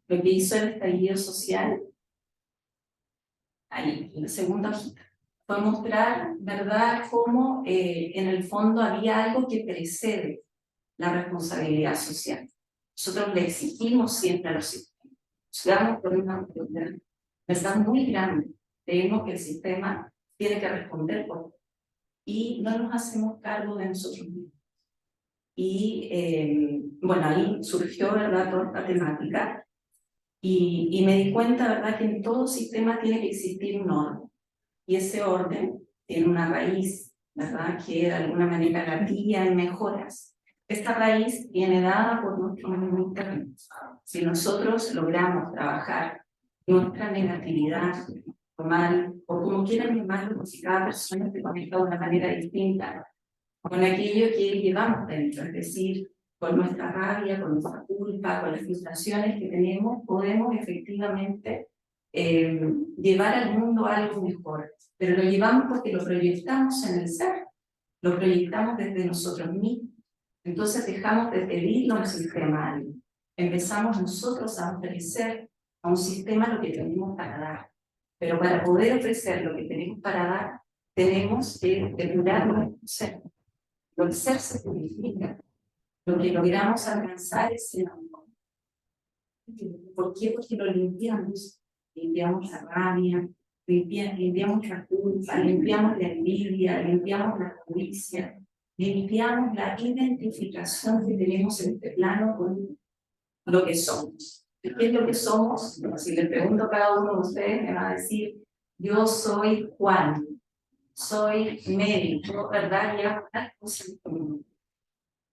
Lo que hizo el estallido social, ahí, en la segunda hojita, fue mostrar, ¿verdad?, cómo en el fondo había algo que precede la responsabilidad social. Nosotros le exigimos siempre a los sistemas. Ciudadanos por una verdad muy grande. Creemos que el sistema tiene que responder por todo. Y no nos hacemos cargo de nosotros mismos. Y bueno, ahí surgió, ¿verdad?, toda esta temática. Y me di cuenta, ¿verdad?, que en todo sistema tiene que existir un orden. Y ese orden tiene una raíz, ¿verdad?, que de alguna manera la guía en mejoras. Esta raíz viene dada por nuestro mundo interno. Si nosotros logramos trabajar nuestra negatividad, o mal, o como quieran llamarlo, porque cada persona se conecta de una manera distinta, con aquello que llevamos dentro, es decir, con nuestra rabia, con nuestra culpa, con las frustraciones que tenemos, podemos efectivamente llevar al mundo algo mejor. Pero lo llevamos porque lo proyectamos en el ser, lo proyectamos desde nosotros mismos. Entonces dejamos de pedirlo a un sistema a alguien. Empezamos nosotros a ofrecer a un sistema lo que tenemos para dar. Pero para poder ofrecer lo que tenemos para dar, tenemos que depurar nuestro ser. Lo que ser se purifica. Lo que logramos alcanzar es el amor. ¿Por qué? Porque lo limpiamos. Limpiamos la rabia, limpiamos la culpa, limpiamos la envidia, limpiamos la codicia, limpiamos la identificación que tenemos en este plano con lo que somos. ¿Qué es lo que somos? Bueno, si le pregunto a cada uno de ustedes, me va a decir, yo soy Juan, soy médico, ¿verdad? Y hago tal cosa en común.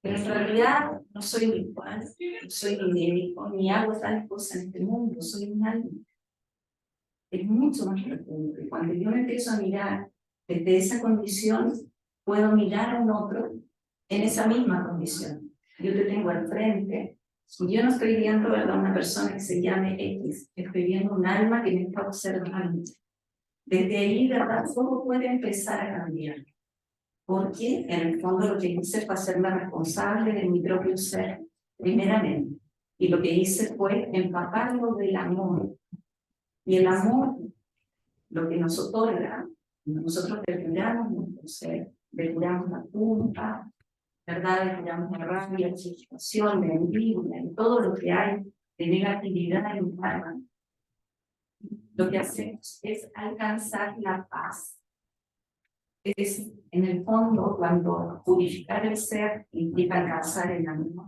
Pero en realidad no soy ni Juan, no soy ni médico, ni hago tal cosa en este mundo, soy un alma. Es mucho más profundo. Y cuando yo me empiezo a mirar desde esa condición, puedo mirar a un otro en esa misma condición. Yo te tengo al frente, y yo no estoy viendo, ¿verdad?, una persona que se llame X, estoy viendo un alma que me está observando. Desde ahí, ¿verdad?, todo puede empezar a cambiar. Porque en el fondo lo que hice fue hacerme responsable de mi propio ser, primeramente. Y lo que hice fue empaparlo del amor. Y el amor, lo que nos otorga, nosotros depuramos nuestro ser, depuramos la culpa, ¿verdad? Depuramos la rabia, la frustración, la envidia, en todo lo que hay de negatividad en el alma. Lo que hacemos es alcanzar la paz. Es, en el fondo, cuando purificar el ser implica alcanzar el amor,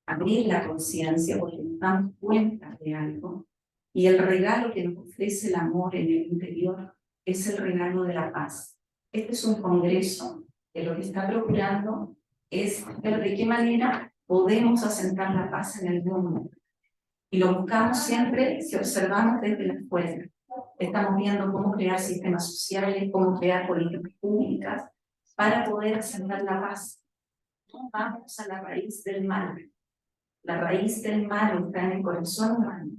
abrir la conciencia porque nos damos cuenta de algo. Y el regalo que nos ofrece el amor en el interior es el regalo de la paz. Este es un congreso que lo que está procurando es ver de qué manera podemos asentar la paz en el mundo. Y lo buscamos siempre si observamos desde la fuera. Estamos viendo cómo crear sistemas sociales, cómo crear políticas públicas para poder asentar la paz. No vamos a la raíz del mal. La raíz del mal está en el corazón humano.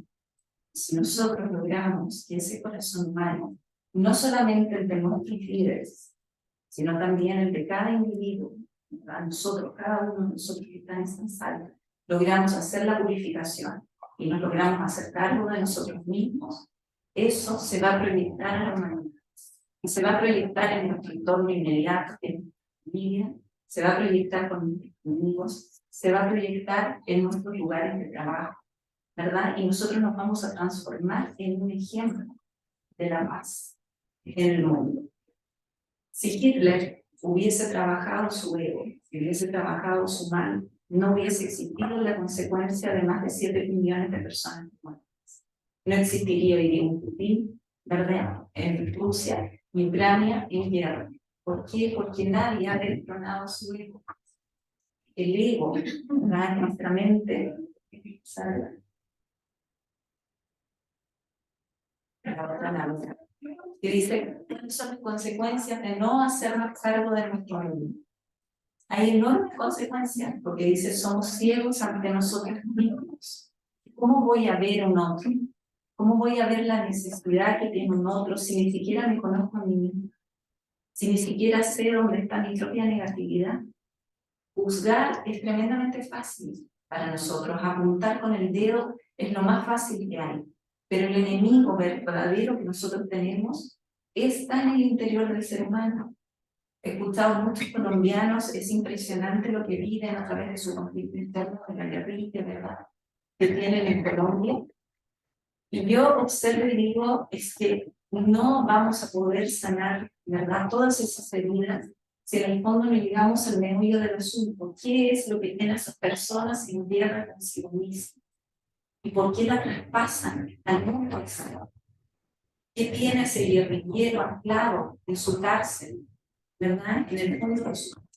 Si nosotros logramos que ese corazón humano, no solamente el de nuestros líderes, sino también el de cada individuo, a nosotros, cada uno de nosotros que está en esta sala, logramos hacer la purificación y nos logramos hacer cargo de nosotros mismos, eso se va a proyectar a la humanidad. Y se va a proyectar en nuestro entorno inmediato, en la familia, se va a proyectar con nuestros amigos, se va a proyectar en nuestros lugares de trabajo, ¿verdad? Y nosotros nos vamos a transformar en un ejemplo de la paz en el mundo. Si Hitler hubiese trabajado su ego, si hubiese trabajado su mal, no hubiese existido la consecuencia de más de 7 millones de personas muertas. No existiría hoy día un Putin, ¿verdad?, en Rusia, en Ucrania, en guerra. ¿Por qué? Porque nadie ha destronado su ego. El ego, ¿verdad?, en nuestra mente, ¿sabes? Que dice, son las consecuencias de no hacernos cargo de nuestro mundo. Hay enormes consecuencias, porque dice, somos ciegos ante nosotros mismos. ¿Cómo voy a ver a un otro? ¿Cómo voy a ver la necesidad que tiene un otro si ni siquiera me conozco a mí mismo? Si ni siquiera sé dónde está mi propia negatividad. Juzgar es tremendamente fácil. para nosotros. Apuntar con el dedo es lo más fácil que hay, pero el enemigo verdadero que nosotros tenemos está en el interior del ser humano. He escuchado a muchos colombianos, es impresionante lo que viven a través de su conflicto interno, de la guerrilla, ¿verdad?, que tienen en Colombia. Y yo observo y digo, es que no vamos a poder sanar, ¿verdad?, todas esas heridas si en el fondo no llegamos al meollo del asunto. ¿Qué es lo que tienen esas personas en guerra consigo mismas? ¿Y por qué la traspasan al mundo exterior? ¿Qué tiene ese guerrillero anclado en su cárcel, ¿verdad?, en el fondo de su corazón?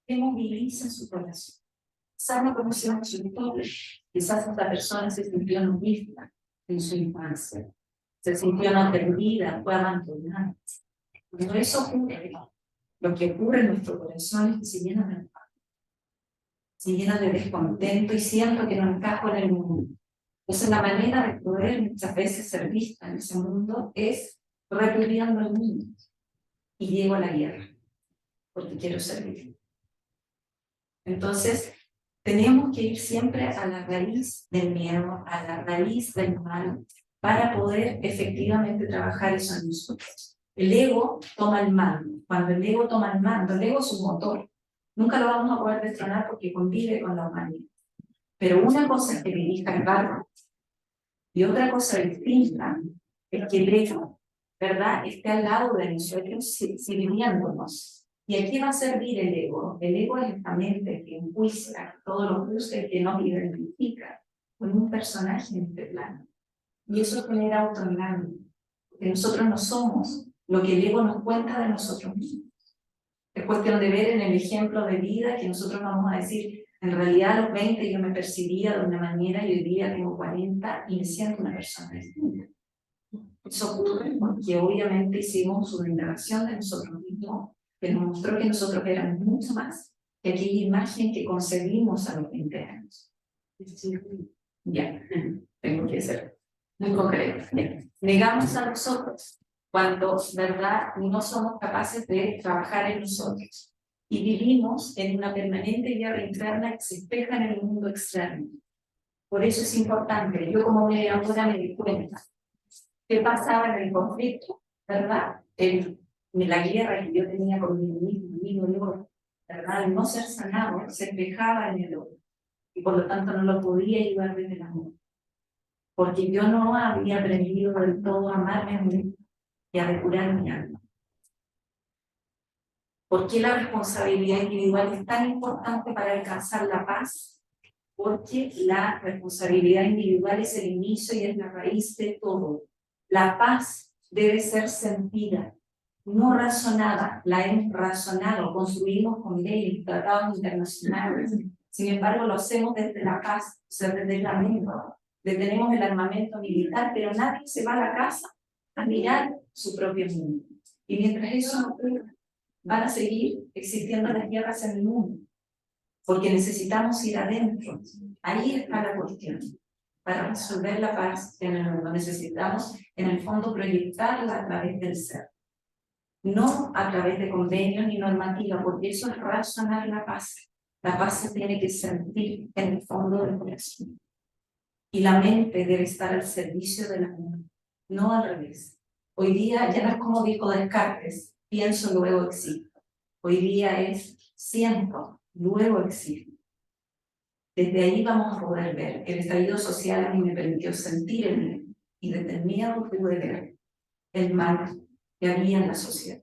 ¿Qué moviliza su corazón? Quizás no conocemos su historia. Quizás esta persona se sintió no vista en su infancia, se sintió no atendida, fue abandonada. Cuando eso ocurre, lo que ocurre en nuestro corazón es que se llena de paz, se llena de descontento y siento que no encajo en el mundo. Entonces la manera de poder muchas veces ser vista en ese mundo es repudiando el mundo. Y llego a la guerra, porque quiero ser vista. Entonces, tenemos que ir siempre a la raíz del miedo, a la raíz del mal, para poder efectivamente trabajar eso en nosotros. El ego toma el mando. Cuando el ego toma el mando, el ego es un motor. Nunca lo vamos a poder destronar porque convive con la humanidad. Pero una cosa es que dirija el barco y otra cosa distinta es que el ego, ¿verdad?, esté al lado de nosotros sirviéndonos. ¿Y a qué va a servir el ego? El ego es esta mente que enjuicia todos los luces que nos identifica con un personaje en este plano. Y eso genera autoengaño, porque nosotros no somos lo que el ego nos cuenta de nosotros mismos. Es cuestión de ver en el ejemplo de vida que nosotros vamos a decir, en realidad a los 20 yo me percibía de una manera y hoy día tengo 40 y me siento una persona distinta. Eso ocurre porque obviamente hicimos una indagación de nosotros mismos que nos mostró que nosotros éramos mucho más que aquella imagen que concebimos a los 20 años. Ya, tengo que ser muy concreto. Negamos a nosotros cuando, ¿verdad?, no somos capaces de trabajar en nosotros. Y vivimos en una permanente guerra interna que se espeja en el mundo externo. Por eso es importante, yo como mediadora me di cuenta qué pasaba en el conflicto, ¿verdad? En la guerra que yo tenía con mi mismo, ¿verdad? El no ser sanado se espejaba en el otro. Y por lo tanto no lo podía ayudar desde el amor. Porque yo no había aprendido del todo a amarme a mí y a depurar mi alma. ¿Por qué la responsabilidad individual es tan importante para alcanzar la paz? Porque la responsabilidad individual es el inicio y es la raíz de todo. La paz debe ser sentida, no razonada. La hemos razonado, construimos con leyes, tratados internacionales. Sin embargo, lo hacemos desde la paz, o sea, desde el lamento. Detenemos el armamento militar, pero nadie se va a la casa a mirar su propio mundo. Y mientras eso no ocurra, van a seguir existiendo las guerras en el mundo, porque necesitamos ir adentro. Ahí está la cuestión. Para resolver la paz en el mundo necesitamos, en el fondo, proyectarla a través del ser. No a través de convenios ni normativas, porque eso es razonar la paz. La paz se tiene que sentir en el fondo del corazón. Y la mente debe estar al servicio del amor, no al revés. Hoy día ya no es como dijo Descartes, pienso, luego existo. Hoy día es siento, luego existo. Desde ahí vamos a poder ver. El estallido social a mí me permitió sentir el miedo, y desde el miedo pude ver el mal que había en la sociedad.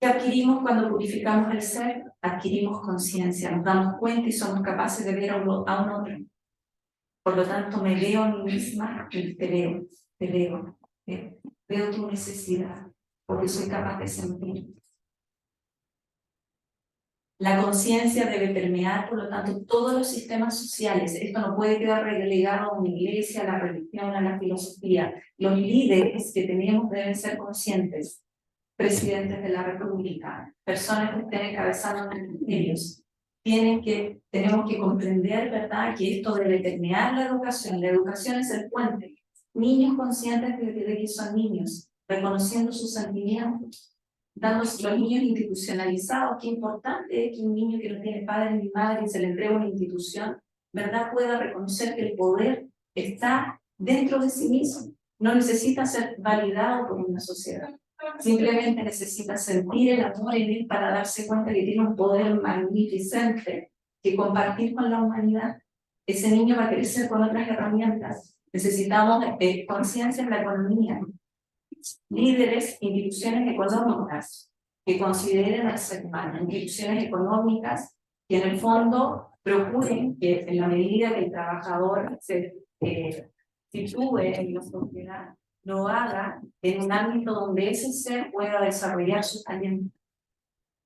¿Qué adquirimos cuando purificamos el ser? Adquirimos conciencia, nos damos cuenta y somos capaces de ver a un otro. Por lo tanto, me veo a mí misma y te veo tu necesidad, porque soy capaz de sentir. La conciencia debe permear, por lo tanto, todos los sistemas sociales. Esto no puede quedar relegado a una iglesia, a la religión, a la filosofía. Los líderes que tenemos deben ser conscientes. Presidentes de la República, personas que estén encabezando ministerios, tenemos que comprender, ¿verdad?, que esto debe permear la educación. La educación es el puente. Niños conscientes de que son niños, reconociendo sus sentimientos, dando los niños institucionalizados. Qué importante es que un niño que no tiene padre ni madre y se le entrega una institución, ¿verdad?, pueda reconocer que el poder está dentro de sí mismo. No necesita ser validado por una sociedad. Simplemente necesita sentir el amor en él para darse cuenta que tiene un poder magnificente que compartir con la humanidad. Ese niño va a crecer con otras herramientas. Necesitamos conciencia en la economía, líderes, instituciones económicas que consideren al ser humano, instituciones económicas que en el fondo procuren que en la medida que el trabajador se sitúe en la sociedad, lo haga en un ámbito donde ese ser pueda desarrollar su talento,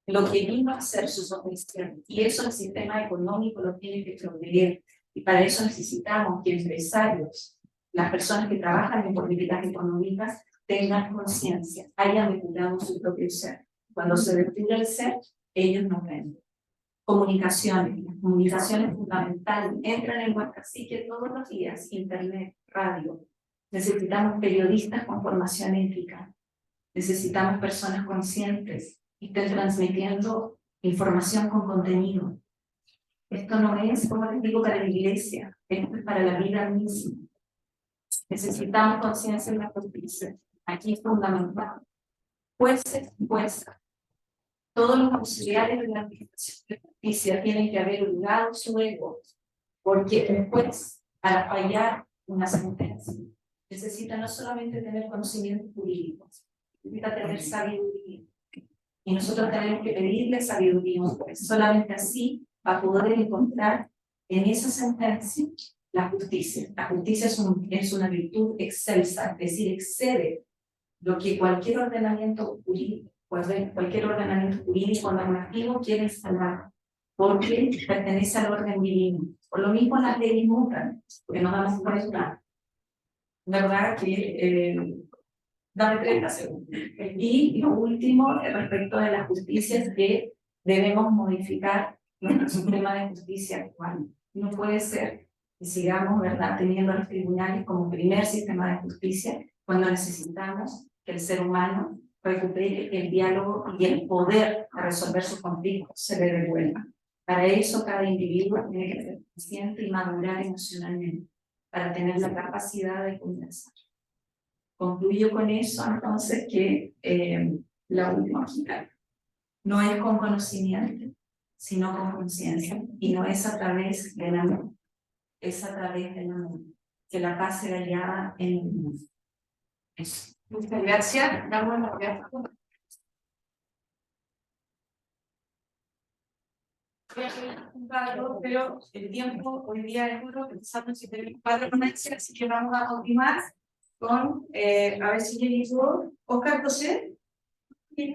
lo que vino a ser su profesión. Y eso el sistema económico lo tiene que proveer. Y para eso necesitamos que empresarios, las personas que trabajan en políticas económicas, tengan conciencia, hayan depurado su propio ser. Cuando se depura el ser, ellos nos ven. Comunicaciones. La comunicación es fundamental. Entran en nuestra psique todos los días, internet, radio. Necesitamos periodistas con formación ética. Necesitamos personas conscientes que estén transmitiendo información con contenido. Esto no es, como les digo, para la iglesia, esto es para la vida misma. Necesitamos conciencia en la justicia. Aquí es fundamental. Jueces y juezas. Todos los auxiliares de la administración de justicia tienen que haber olvidado su ego, porque el juez, al fallar una sentencia, necesita no solamente tener conocimientos jurídicos, necesita tener sabiduría. Y nosotros tenemos que pedirle sabiduría, pues solamente así va a poder encontrar en esa sentencia la justicia. La justicia es una virtud excelsa, es decir, excede lo que cualquier ordenamiento jurídico normativo quiere instalar, porque pertenece al orden divino. Por lo mismo las leyes mutan, porque nos damos cuenta, ¿verdad?, que dame 30 segundos. Y lo último, respecto de la justicia, es que debemos modificar nuestro sistema de justicia actual. No puede ser que sigamos, ¿verdad?, teniendo los tribunales como primer sistema de justicia cuando necesitamos que el ser humano recupere el diálogo y el poder de resolver sus conflictos se le devuelva. Para eso cada individuo tiene que ser consciente y madurar emocionalmente para tener la capacidad de conversar. Concluyo con eso, entonces, que la última cita no es con conocimiento, sino con conciencia, y no es a través del amor, es a través del amor, que la paz será hallada en el mundo. Eso. Muchas gracias. Damos las gracias. Pero el tiempo hoy día es duro, pensando si tenemos 4 conexiones, así que vamos a continuar con, a ver si llegó Oscar José. Sí,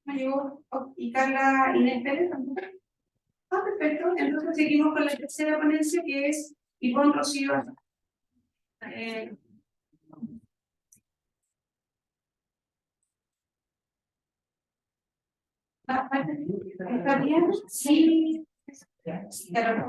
me llegó, y Carla Inés Pérez también. Ah, perfecto. Entonces seguimos con la tercera ponencia, que es Ivonne Rocío. ¿Está bien? Sí. Claro,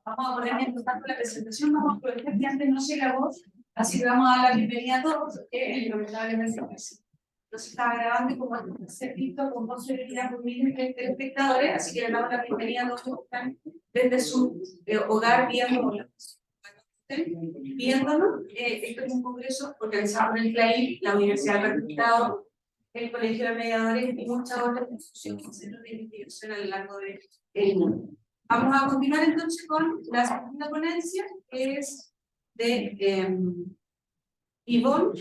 vamos a poner en contacto la presentación, vamos a aprovechar que antes no se grabó, así que vamos a dar la bienvenida a todos, lamentablemente no se estaba grabando y como se visto con voz seguridad por miles de telespectadores, así que le damos la bienvenida a todos los que están desde su hogar viéndonos. Esto es un congreso organizado por el CLAI, la Universidad del Resultado, el Colegio de Mediadores y muchas otras instituciones, centros de investigación a lo largo del mundo. Vamos a continuar entonces con la segunda ponencia, que es de Ivonne,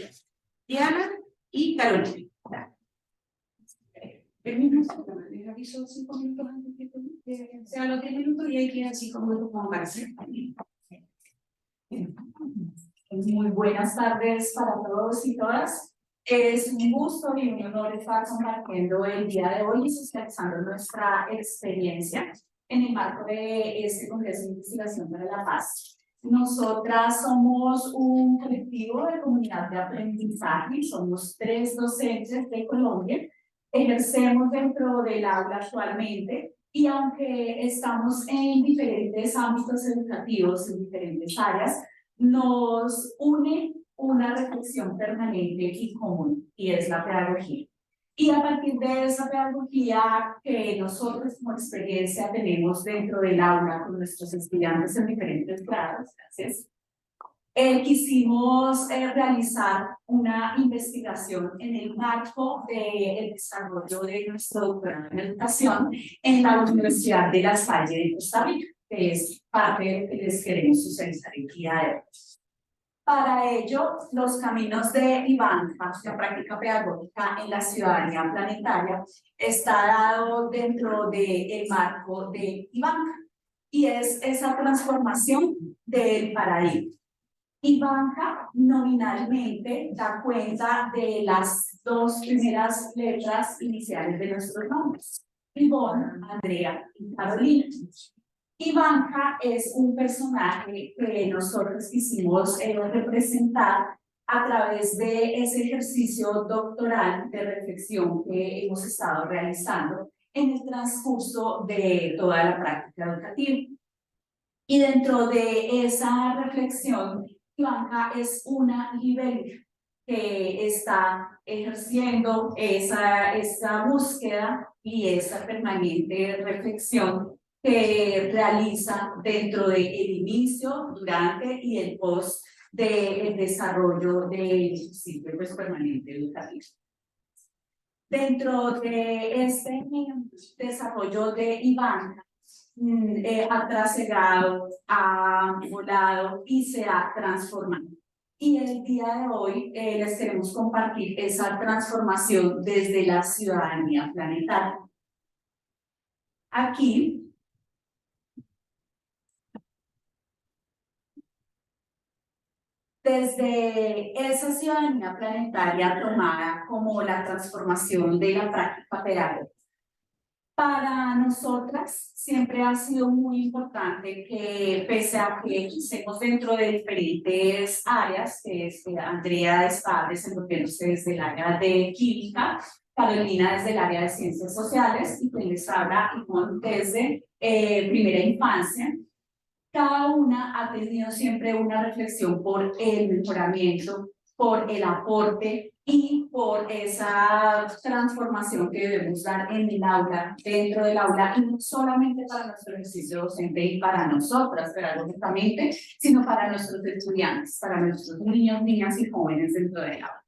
Diana y Carolina. El mismo sistema, les aviso 5 minutos antes que sean los 10 minutos y ahí quedan 5 minutos como para hacer. Muy buenas tardes para todos y todas. Es un gusto y un honor estar compartiendo el día de hoy y socializando nuestra experiencia en el marco de este Congreso de Investigación para la Paz. Nosotras somos un colectivo de comunidad de aprendizaje, somos 3 docentes de Colombia, ejercemos dentro del aula actualmente y aunque estamos en diferentes ámbitos educativos, en diferentes áreas, nos une una reflexión permanente y común, y es la pedagogía. Y a partir de esa pedagogía que nosotros como experiencia tenemos dentro del aula con nuestros estudiantes en diferentes grados, gracias, quisimos realizar una investigación en el marco del desarrollo de nuestro doctorado en educación en la Universidad de La Salle de Costa Rica, que es parte de lo que les queremos socializar el día de hoy. Para ello, los caminos de Ivanka, la práctica pedagógica en la ciudadanía planetaria, está dado dentro del marco de Ivanka, y es esa transformación del paradigma. Ivanka nominalmente da cuenta de las 2 primeras letras iniciales de nuestros nombres, Ivonne, Andrea y Carolina. Ivanka es un personaje que nosotros quisimos representar a través de ese ejercicio doctoral de reflexión que hemos estado realizando en el transcurso de toda la práctica educativa. Y dentro de esa reflexión, Ivanka es una libélula que está ejerciendo esa búsqueda y esa permanente reflexión que realiza dentro del inicio, durante y el post del desarrollo del ciclo permanente educativo. Dentro de este desarrollo de Ivanka, ha trasegado, ha volado y se ha transformado. Y el día de hoy les queremos compartir esa transformación desde la ciudadanía planetaria. Aquí desde esa ciudadanía planetaria tomada como la transformación de la práctica pedagógica. Para nosotras siempre ha sido muy importante que, pese a que estemos dentro de diferentes áreas, Andrea está desenvolviéndose desde el área de química, Carolina desde el área de ciencias sociales y quien les habla desde primera infancia, cada una ha tenido siempre una reflexión por el mejoramiento, por el aporte y por esa transformación que debemos dar en el aula, dentro del aula, y no solamente para nuestro ejercicio docente y para nosotras pedagógicamente, sino para nuestros estudiantes, para nuestros niños, niñas y jóvenes dentro del aula.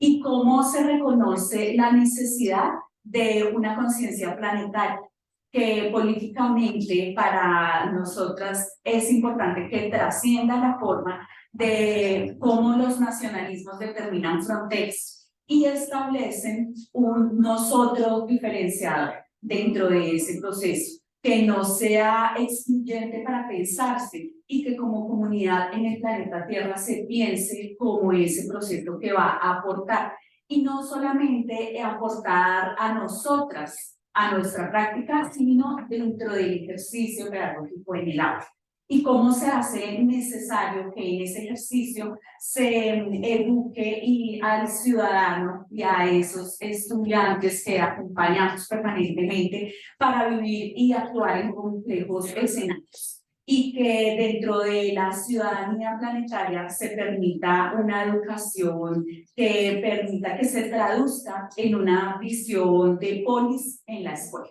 Y cómo se reconoce la necesidad de una conciencia planetaria, que políticamente para nosotras es importante que trascienda la forma de cómo los nacionalismos determinan fronteras y establecen un nosotros diferenciado dentro de ese proceso, que no sea excluyente para pensarse y que como comunidad en el planeta Tierra se piense como ese proceso que va a aportar, y no solamente aportar a nosotras, a nuestra práctica, sino dentro del ejercicio pedagógico en el aula. Y cómo se hace necesario que en ese ejercicio se eduque y al ciudadano y a esos estudiantes que acompañamos permanentemente para vivir y actuar en complejos escenarios. Y que dentro de la ciudadanía planetaria se permita una educación que permita que se traduzca en una visión de polis en la escuela.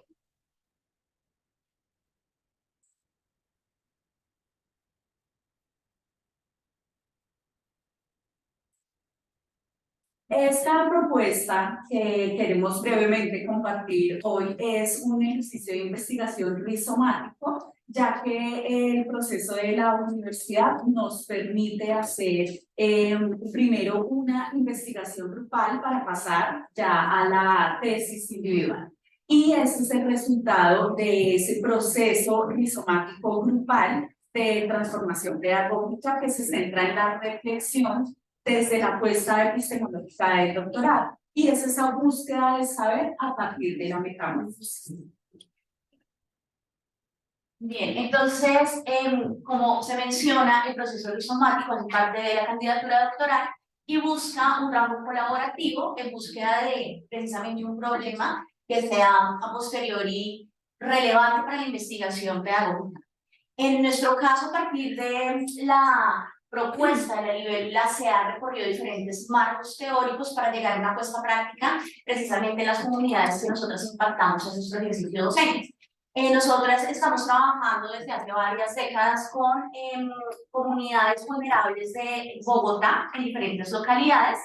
Esta propuesta que queremos brevemente compartir hoy es un ejercicio de investigación rizomático, ya que el proceso de la universidad nos permite hacer primero una investigación grupal para pasar ya a la tesis individual. Y ese es el resultado de ese proceso rizomático grupal de transformación pedagógica que se centra en la reflexión desde la apuesta epistemológica del doctorado. Y es esa búsqueda del saber a partir de la metamorfosis. Bien, entonces, como se menciona, el proceso rizomático es parte de la candidatura doctoral y busca un trabajo colaborativo en búsqueda de precisamente un problema que sea a posteriori relevante para la investigación pedagógica. En nuestro caso, a partir de la propuesta de la libélula, se han recorrido diferentes marcos teóricos para llegar a una puesta práctica, precisamente en las comunidades que nosotros impactamos en nuestro ejercicio docente. Nosotras estamos trabajando desde hace varias décadas con comunidades vulnerables de Bogotá, en diferentes localidades,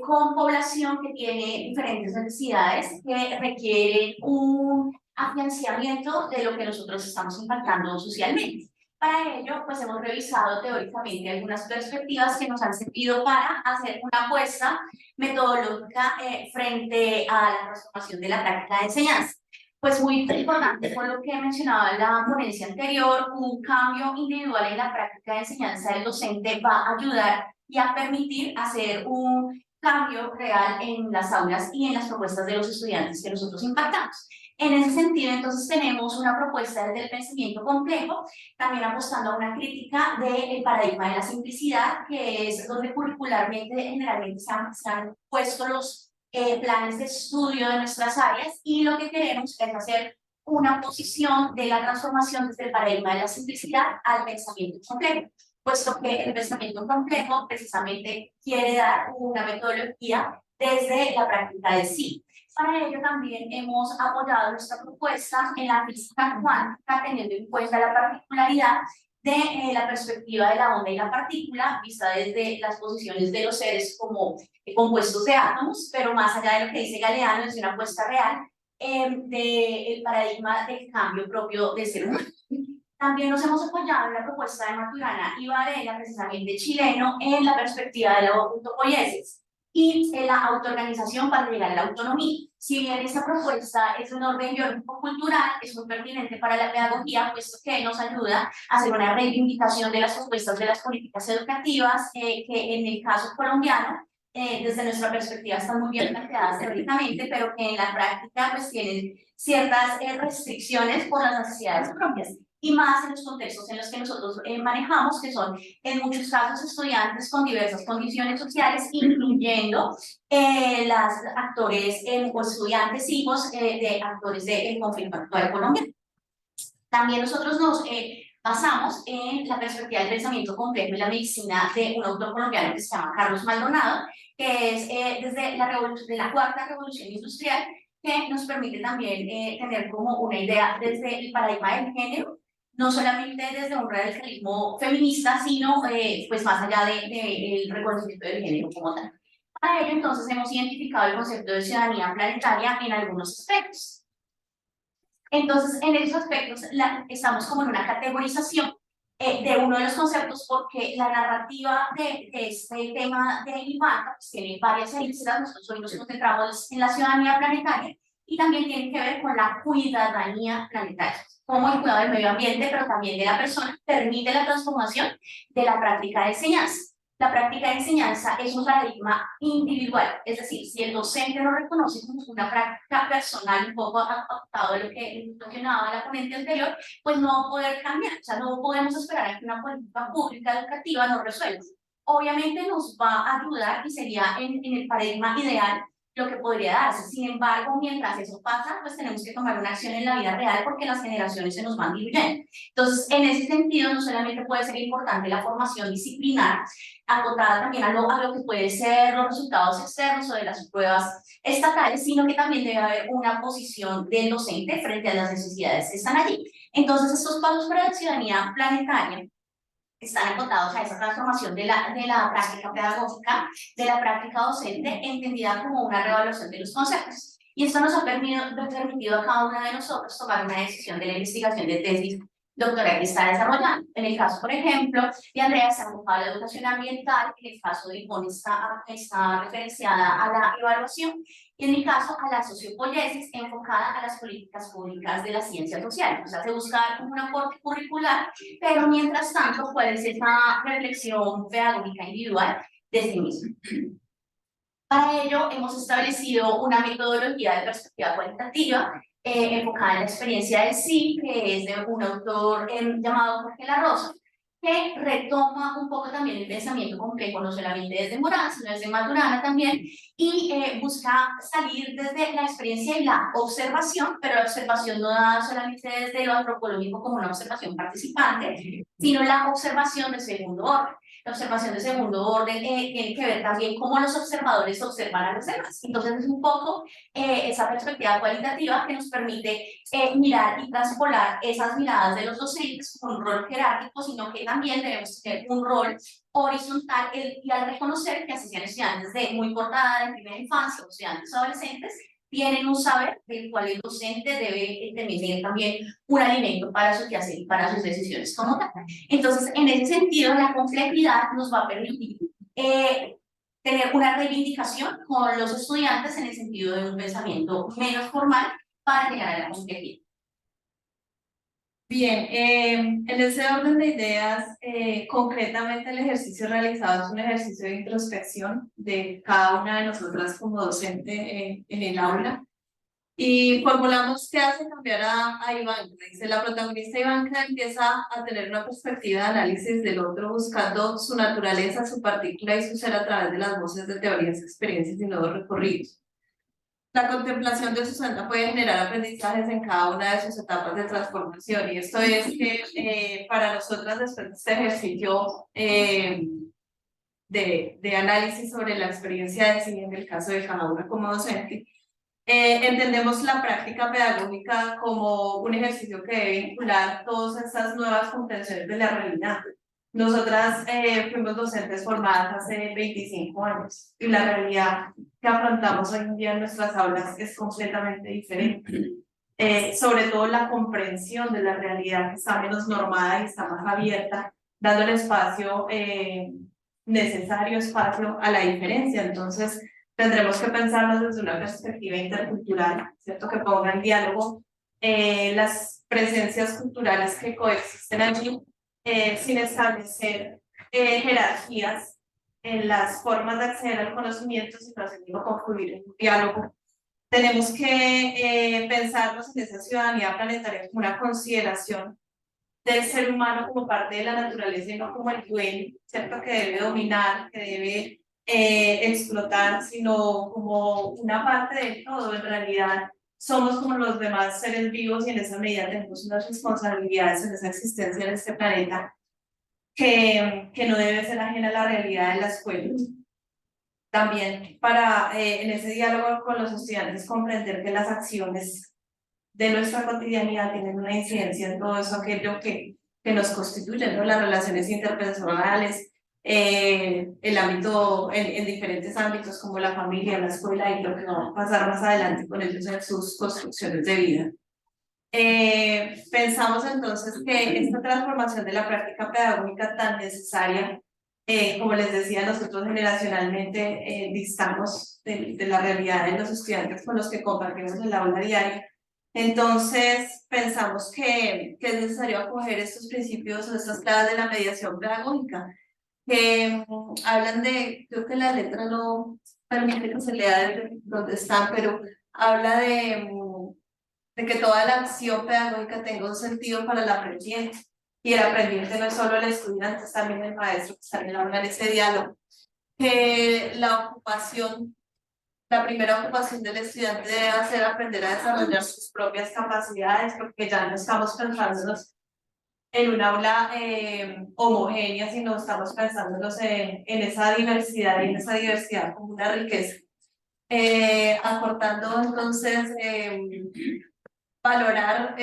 con población que tiene diferentes necesidades que requieren un afianzamiento de lo que nosotros estamos impactando socialmente. Para ello, pues hemos revisado teóricamente algunas perspectivas que nos han servido para hacer una apuesta metodológica frente a la transformación de la práctica de enseñanza. Pues muy importante, por lo que mencionaba la ponencia anterior, un cambio individual en la práctica de enseñanza del docente va a ayudar y a permitir hacer un cambio real en las aulas y en las propuestas de los estudiantes que nosotros impactamos. En ese sentido, entonces, tenemos una propuesta desde el pensamiento complejo, también apostando a una crítica del paradigma de la simplicidad, que es donde curricularmente generalmente se han puesto los planes de estudio de nuestras áreas, y lo que queremos es hacer una posición de la transformación desde el paradigma de la simplicidad al pensamiento complejo, puesto que el pensamiento complejo precisamente quiere dar una metodología desde la práctica de sí. Para ello también hemos apoyado nuestra propuesta en la física cuántica, teniendo en cuenta la particularidad de la perspectiva de la onda y la partícula, vista desde las posiciones de los seres como compuestos de átomos, pero más allá de lo que dice Galeano, es una apuesta real del paradigma del cambio propio del ser humano. También nos hemos apoyado en la propuesta de Maturana y Varela, precisamente chileno, en la perspectiva de la autopoiesis y en la autoorganización para llegar a la autonomía. Si bien esta propuesta es un orden biológico-cultural, es muy pertinente para la pedagogía, puesto que nos ayuda a hacer una reivindicación de las propuestas de las políticas educativas, que en el caso colombiano, desde nuestra perspectiva están muy bien planteadas teóricamente, pero que en la práctica pues tienen ciertas restricciones por las necesidades propias, y más en los contextos en los que nosotros manejamos, que son en muchos casos estudiantes con diversas condiciones sociales, incluyendo las actores o estudiantes hijos de actores del conflicto actual colombiano. También nosotros nos basamos en la perspectiva del pensamiento complejo en la medicina de un autor colombiano que se llama Carlos Maldonado, que es desde la cuarta revolución industrial, que nos permite también tener como una idea desde el paradigma del género, no solamente desde un radicalismo feminista, sino pues más allá del reconocimiento del género como tal. Para ello, entonces, hemos identificado el concepto de ciudadanía planetaria en algunos aspectos. Entonces, en esos aspectos estamos como en una categorización de uno de los conceptos, porque la narrativa de este tema de impacto pues, tiene varias aristas. Nosotros hoy nos concentramos en la ciudadanía planetaria y también tiene que ver con la cuidadanía planetaria, como el cuidado del medio ambiente, pero también de la persona, permite la transformación de la práctica de enseñanza. La práctica de enseñanza es un paradigma individual, es decir, si el docente lo reconoce como una práctica personal, un poco adaptado de lo que mencionaba la ponente anterior, pues no va a poder cambiar. O sea, no podemos esperar a que una política pública educativa nos resuelva. Obviamente nos va a ayudar y sería en el paradigma ideal lo que podría darse. Sin embargo, mientras eso pasa, pues tenemos que tomar una acción en la vida real, porque las generaciones se nos van diluyendo. Entonces, en ese sentido, no solamente puede ser importante la formación disciplinar, acotada también a lo que puede ser los resultados externos o de las pruebas estatales, sino que también debe haber una posición del docente frente a las necesidades que están allí. Entonces, estos pasos para la ciudadanía planetaria están acotados a esa transformación de la práctica pedagógica, de la práctica docente, entendida como una reevaluación de los conceptos. Y esto nos ha permitido a cada una de nosotros tomar una decisión de la investigación de tesis doctoral que está desarrollando. En el caso, por ejemplo, de Andrea, se ha enfocado a la educación ambiental, en el caso de Ivonne está referenciada a la evaluación, y en mi caso a la sociopoiesis, enfocada a las políticas públicas de las ciencias sociales. O sea, se busca un aporte curricular, pero mientras tanto, ¿cuál es esa reflexión pedagógica individual de sí mismo. Para ello, hemos establecido una metodología de perspectiva cualitativa enfocada en la experiencia del sí, que es de un autor llamado Jorge La Rosa, que retoma un poco también el pensamiento complejo, no solamente desde Morán, sino desde Maturana también, y busca salir desde la experiencia y la observación, pero la observación no dada solamente desde lo antropológico como una observación participante, sino la observación de segundo orden. La observación de segundo orden tiene que ver también cómo los observadores observan a los demás. Entonces es un poco esa perspectiva cualitativa que nos permite mirar y traspolar esas miradas de los docentes con un rol jerárquico, sino que también debemos tener un rol horizontal y al reconocer que así sean estudiantes de muy corta edad, de primera infancia, o estudiantes adolescentes, tienen un saber del cual el docente debe tener también un alimento para su quehacer y para sus decisiones como tal. Entonces, en ese sentido, la complejidad nos va a permitir tener una reivindicación con los estudiantes en el sentido de un pensamiento menos formal para llegar a la complejidad. Bien, en ese orden de ideas, concretamente el ejercicio realizado es un ejercicio de introspección de cada una de nosotras como docente en el aula. Y formulamos qué hace cambiar a Iván. Dice, la protagonista Ivanka empieza a tener una perspectiva de análisis del otro, buscando su naturaleza, su partícula y su ser a través de las voces de teorías, experiencias y nuevos recorridos. La contemplación de Susana puede generar aprendizajes en cada una de sus etapas de transformación, y esto es que para nosotras, después de este ejercicio de análisis sobre la experiencia de sí en el caso de cada una como docente, entendemos la práctica pedagógica como un ejercicio que debe vincular todas estas nuevas comprensiones de la realidad. Nosotras fuimos docentes formadas hace 25 años y la realidad que afrontamos hoy en día en nuestras aulas es completamente diferente. Sobre todo la comprensión de la realidad que está menos normada y está más abierta, dando el espacio necesario espacio a la diferencia. Entonces, tendremos que pensarnos desde una perspectiva intercultural, ¿cierto? Que ponga en diálogo las presencias culturales que coexisten allí, sin establecer jerarquías en las formas de acceder al conocimiento, sino haciendo confluir en un diálogo. Tenemos que pensarnos en esa ciudadanía planetaria como una consideración del ser humano como parte de la naturaleza y no como el dueño, ¿cierto? Que debe dominar, que debe explotar, sino como una parte de todo. En realidad somos como los demás seres vivos y en esa medida tenemos unas responsabilidades en esa existencia en este planeta que no debe ser ajena a la realidad de la escuela. También para en ese diálogo con los estudiantes comprender que las acciones de nuestra cotidianidad tienen una incidencia en todo eso, aquello que nos constituye, ¿no? Las relaciones interpersonales, el ámbito, en diferentes ámbitos como la familia, la escuela y lo que va a pasar más adelante con ellos en sus construcciones de vida. Pensamos entonces que esta transformación de la práctica pedagógica tan necesaria, como les decía, nosotros generacionalmente distamos de la realidad de los estudiantes con los que compartimos el aula diaria. Entonces pensamos que es necesario acoger estos principios o estas claves de la mediación pedagógica, que hablan de, creo que la letra no permite que se lea desde donde están, pero habla de que toda la acción pedagógica tenga un sentido para el aprendiente, y el aprendiente no es solo el estudiante, es también el maestro que está en la aula en ese diálogo, que la primera ocupación del estudiante debe hacer aprender a desarrollar sus propias capacidades, porque ya no estamos pensándonos en un aula homogénea, sino estamos pensándonos en esa diversidad y en esa diversidad como una riqueza. Acortando entonces valorar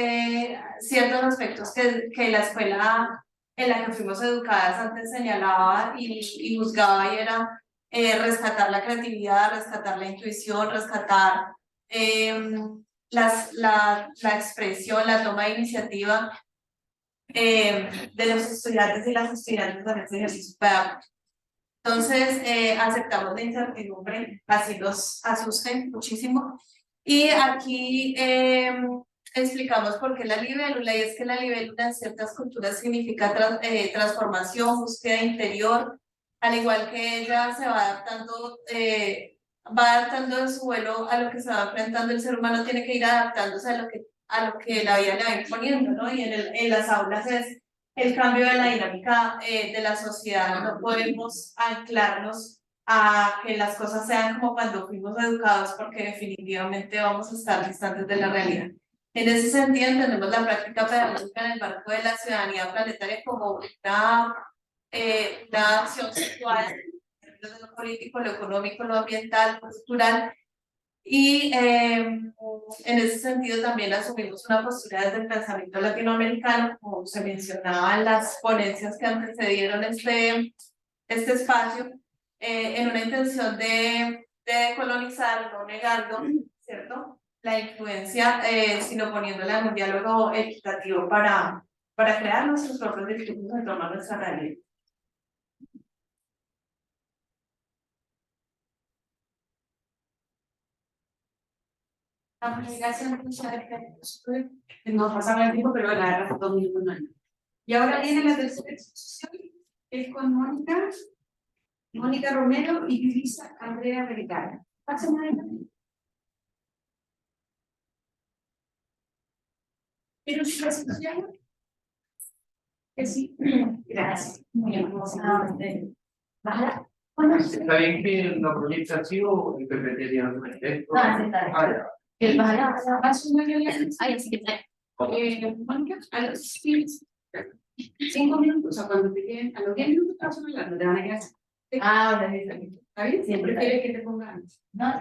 ciertos aspectos que la escuela en la que fuimos educadas antes señalaba y juzgaba, y era rescatar la creatividad, rescatar la intuición, rescatar la expresión, la toma de iniciativa de los estudiantes y las estudiantes en este ejercicio pedagógico. Entonces, aceptamos la incertidumbre, así nos asusten muchísimo. Y aquí explicamos por qué la libélula, y es que la libélula en ciertas culturas significa transformación, búsqueda interior, al igual que ella se va adaptando en su vuelo a lo que se va enfrentando, el ser humano tiene que ir adaptándose a lo que la vida le va imponiendo, ¿no? Y en las aulas es el cambio de la dinámica de la sociedad, no podemos anclarnos a que las cosas sean como cuando fuimos educados, porque definitivamente vamos a estar distantes de la realidad. En ese sentido, entendemos la práctica pedagógica en el marco de la ciudadanía planetaria como una acción situada en lo político, lo económico, lo ambiental, lo cultural, y en ese sentido también asumimos una postura desde el pensamiento latinoamericano, como se mencionaba en las ponencias que antecedieron este espacio, en una intención de decolonizar, no negando, ¿cierto?, la influencia, sino poniéndola en un diálogo equitativo para crear nuestros propios discursos en torno a nuestra realidad. La comunicación nos pasaba el tiempo, pero la verdad fue 2 minutos. Y ahora viene la tercera exposición, es con Mónica Romero y Luisa Andrea Vergara. Pásenme adelante. ¿Pero su exposición? Que sí. Gracias. Muy bien. ¿Baja? ¿Está bien que lo proyecte así o el PPT tiene un texto? No, así está bien. Ah, ya. ¿Quieres bajar? Ay, así que Mónica, a los 5 minutos, o cuando te queden, a los 10 minutos paso hablando, te van a quedar. Ah, bueno, listo. ¿Está bien? Siempre quieres que te pongan. No,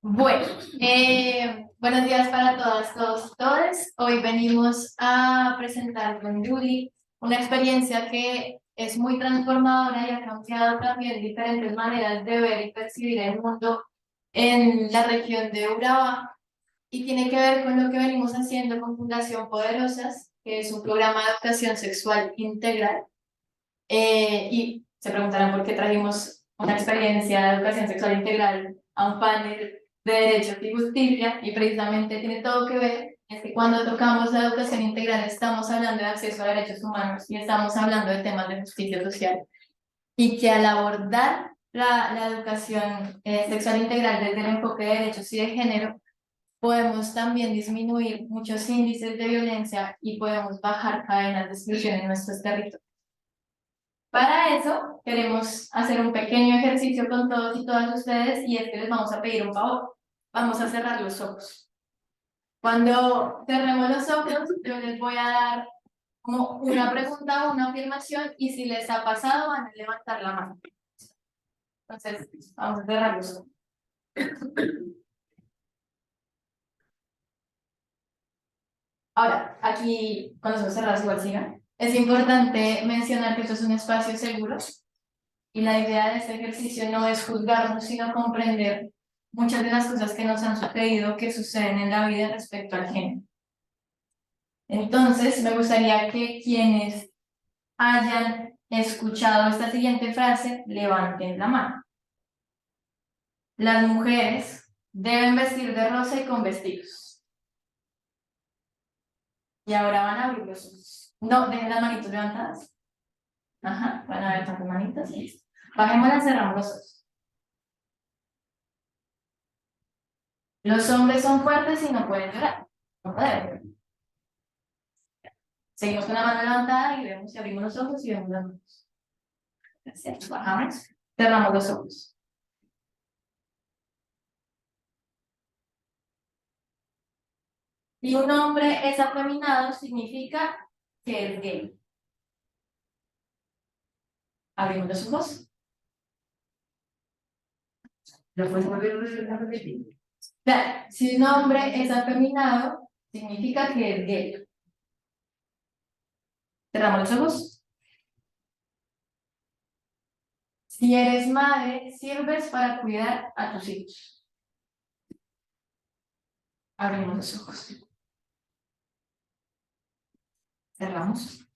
bueno, buenos días para todas, todos, todes. Hoy venimos a presentar con Judy una experiencia que es muy transformadora y ha cambiado también diferentes maneras de ver y percibir el mundo en la región de Urabá y tiene que ver con lo que venimos haciendo con Fundación Poderosas, que es un programa de educación sexual integral. Y se preguntarán por qué trajimos una experiencia de educación sexual integral a un panel de Derecho y Justicia, y precisamente tiene todo que ver, es que cuando tocamos la educación integral estamos hablando de acceso a derechos humanos y estamos hablando de temas de justicia social, y que al abordar la educación sexual integral desde el enfoque de derechos y de género, podemos también disminuir muchos índices de violencia y podemos bajar cadenas de exclusión en nuestros territorios. Para eso, queremos hacer un pequeño ejercicio con todos y todas ustedes y es que les vamos a pedir un favor. Vamos a cerrar los ojos. Cuando cerremos los ojos, yo les voy a dar como una pregunta o una afirmación y si les ha pasado, van a levantar la mano. Entonces, vamos a cerrar los ojos. Ahora, aquí, con los ojos cerrados, igual sigan. Es importante mencionar que esto es un espacio seguro. Y la idea de este ejercicio no es juzgarnos, sino comprender muchas de las cosas que nos han sucedido, que suceden en la vida respecto al género. Entonces, me gustaría que quienes hayan escuchado esta siguiente frase, levanten la mano. Las mujeres deben vestir de rosa y con vestidos. Y ahora van a abrir los ojos. No, dejen las manitos levantadas. Ajá, van a ver tantas manitas. Listo. Bajémoslas, cerramos los ojos. Los hombres son fuertes y no pueden llorar. No pueden. Seguimos con la mano levantada y vemos si abrimos los ojos y vemos las manos. Gracias. Bajamos. Cerramos los ojos. Si un hombre es afeminado, significa que es gay. Abrimos los ojos. ¿Lo puedes volver a repetir? Si un hombre es afeminado, significa que es gay. Cerramos los ojos. Si eres madre, sirves para cuidar a tus hijos. Abrimos los ojos. Cerramos.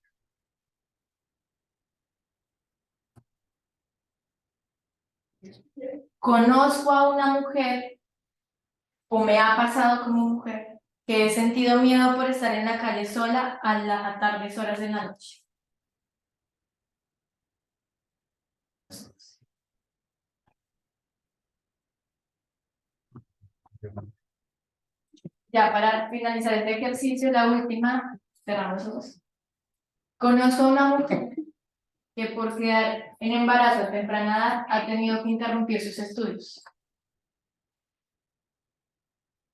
Conozco a una mujer, o me ha pasado como mujer, que he sentido miedo por estar en la calle sola a las tardes horas de la noche. Ya para finalizar este ejercicio, la última, cerramos los ojos. Conozco a una mujer que por quedar en embarazo a temprana edad ha tenido que interrumpir sus estudios.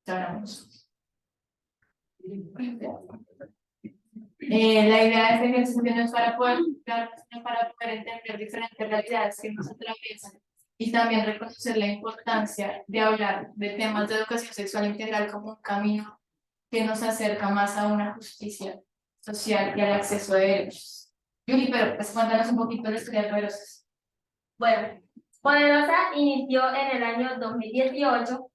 Cerramos. La idea de este ejercicio no es para poder juzgar, sino para poder entender diferentes realidades que nos atraviesan y también reconocer la importancia de hablar de temas de educación sexual integral como un camino que nos acerca más a una justicia social y al acceso a derechos. Yuri, pero pues cuéntanos un poquito de la historia de Poderosas. Bueno, Poderosa inició en el año 2018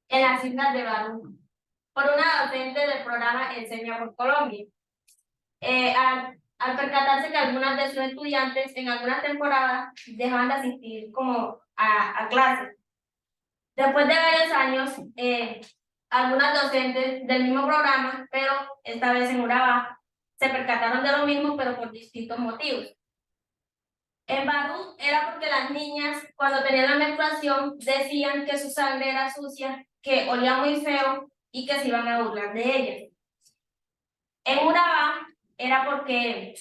en las Islas de Barú por una docente del programa Enseña por Colombia. Al percatarse que algunas de sus estudiantes en algunas temporadas dejaban de asistir como a clases. Después de varios años, algunas docentes del mismo programa, pero esta vez en Urabá, se percataron de lo mismo, pero por distintos motivos. En Barú era porque las niñas, cuando tenían la menstruación, decían que su sangre era sucia, que olía muy feo y que se iban a burlar de ellas. En Urabá era porque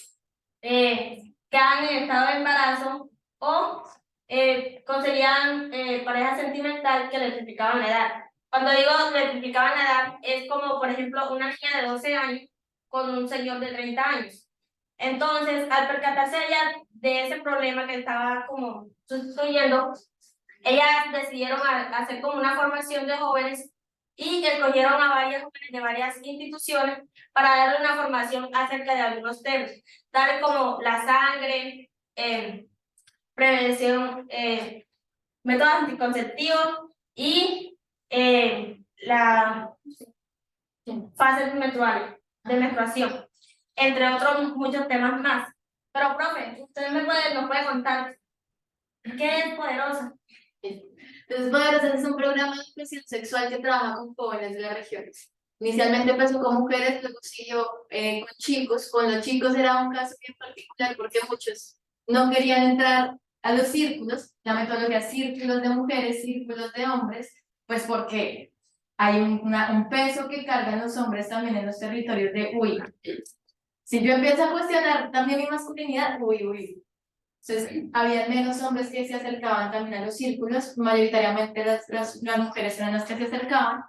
quedaban en estado de embarazo o conseguían pareja sentimental que les triplicaban la edad. Cuando digo les triplicaban la edad, es como, por ejemplo, una niña de 12 años con un señor de 30 años. Entonces, al percatarse ella de ese problema que estaba como sustituyendo, ellas decidieron hacer como una formación de jóvenes y escogieron a varias jóvenes de varias instituciones para darle una formación acerca de algunos temas, tales como la sangre, prevención, métodos anticonceptivos y la fase menstrual, de menstruación, entre otros muchos temas más. Pero, profe, usted nos puede contar qué es Poderosa. Entonces, Poderosas es un programa de educación sexual que trabaja con jóvenes de las regiones. Inicialmente empezó con mujeres, luego siguió con chicos. Con los chicos era un caso bien particular porque muchos no querían entrar a los círculos, la metodología círculos de mujeres, círculos de hombres, pues porque hay un peso que cargan los hombres también en los territorios de, uy, si yo empiezo a cuestionar también mi masculinidad, uy. Entonces, había menos hombres que se acercaban también a los círculos, mayoritariamente las mujeres eran las que se acercaban.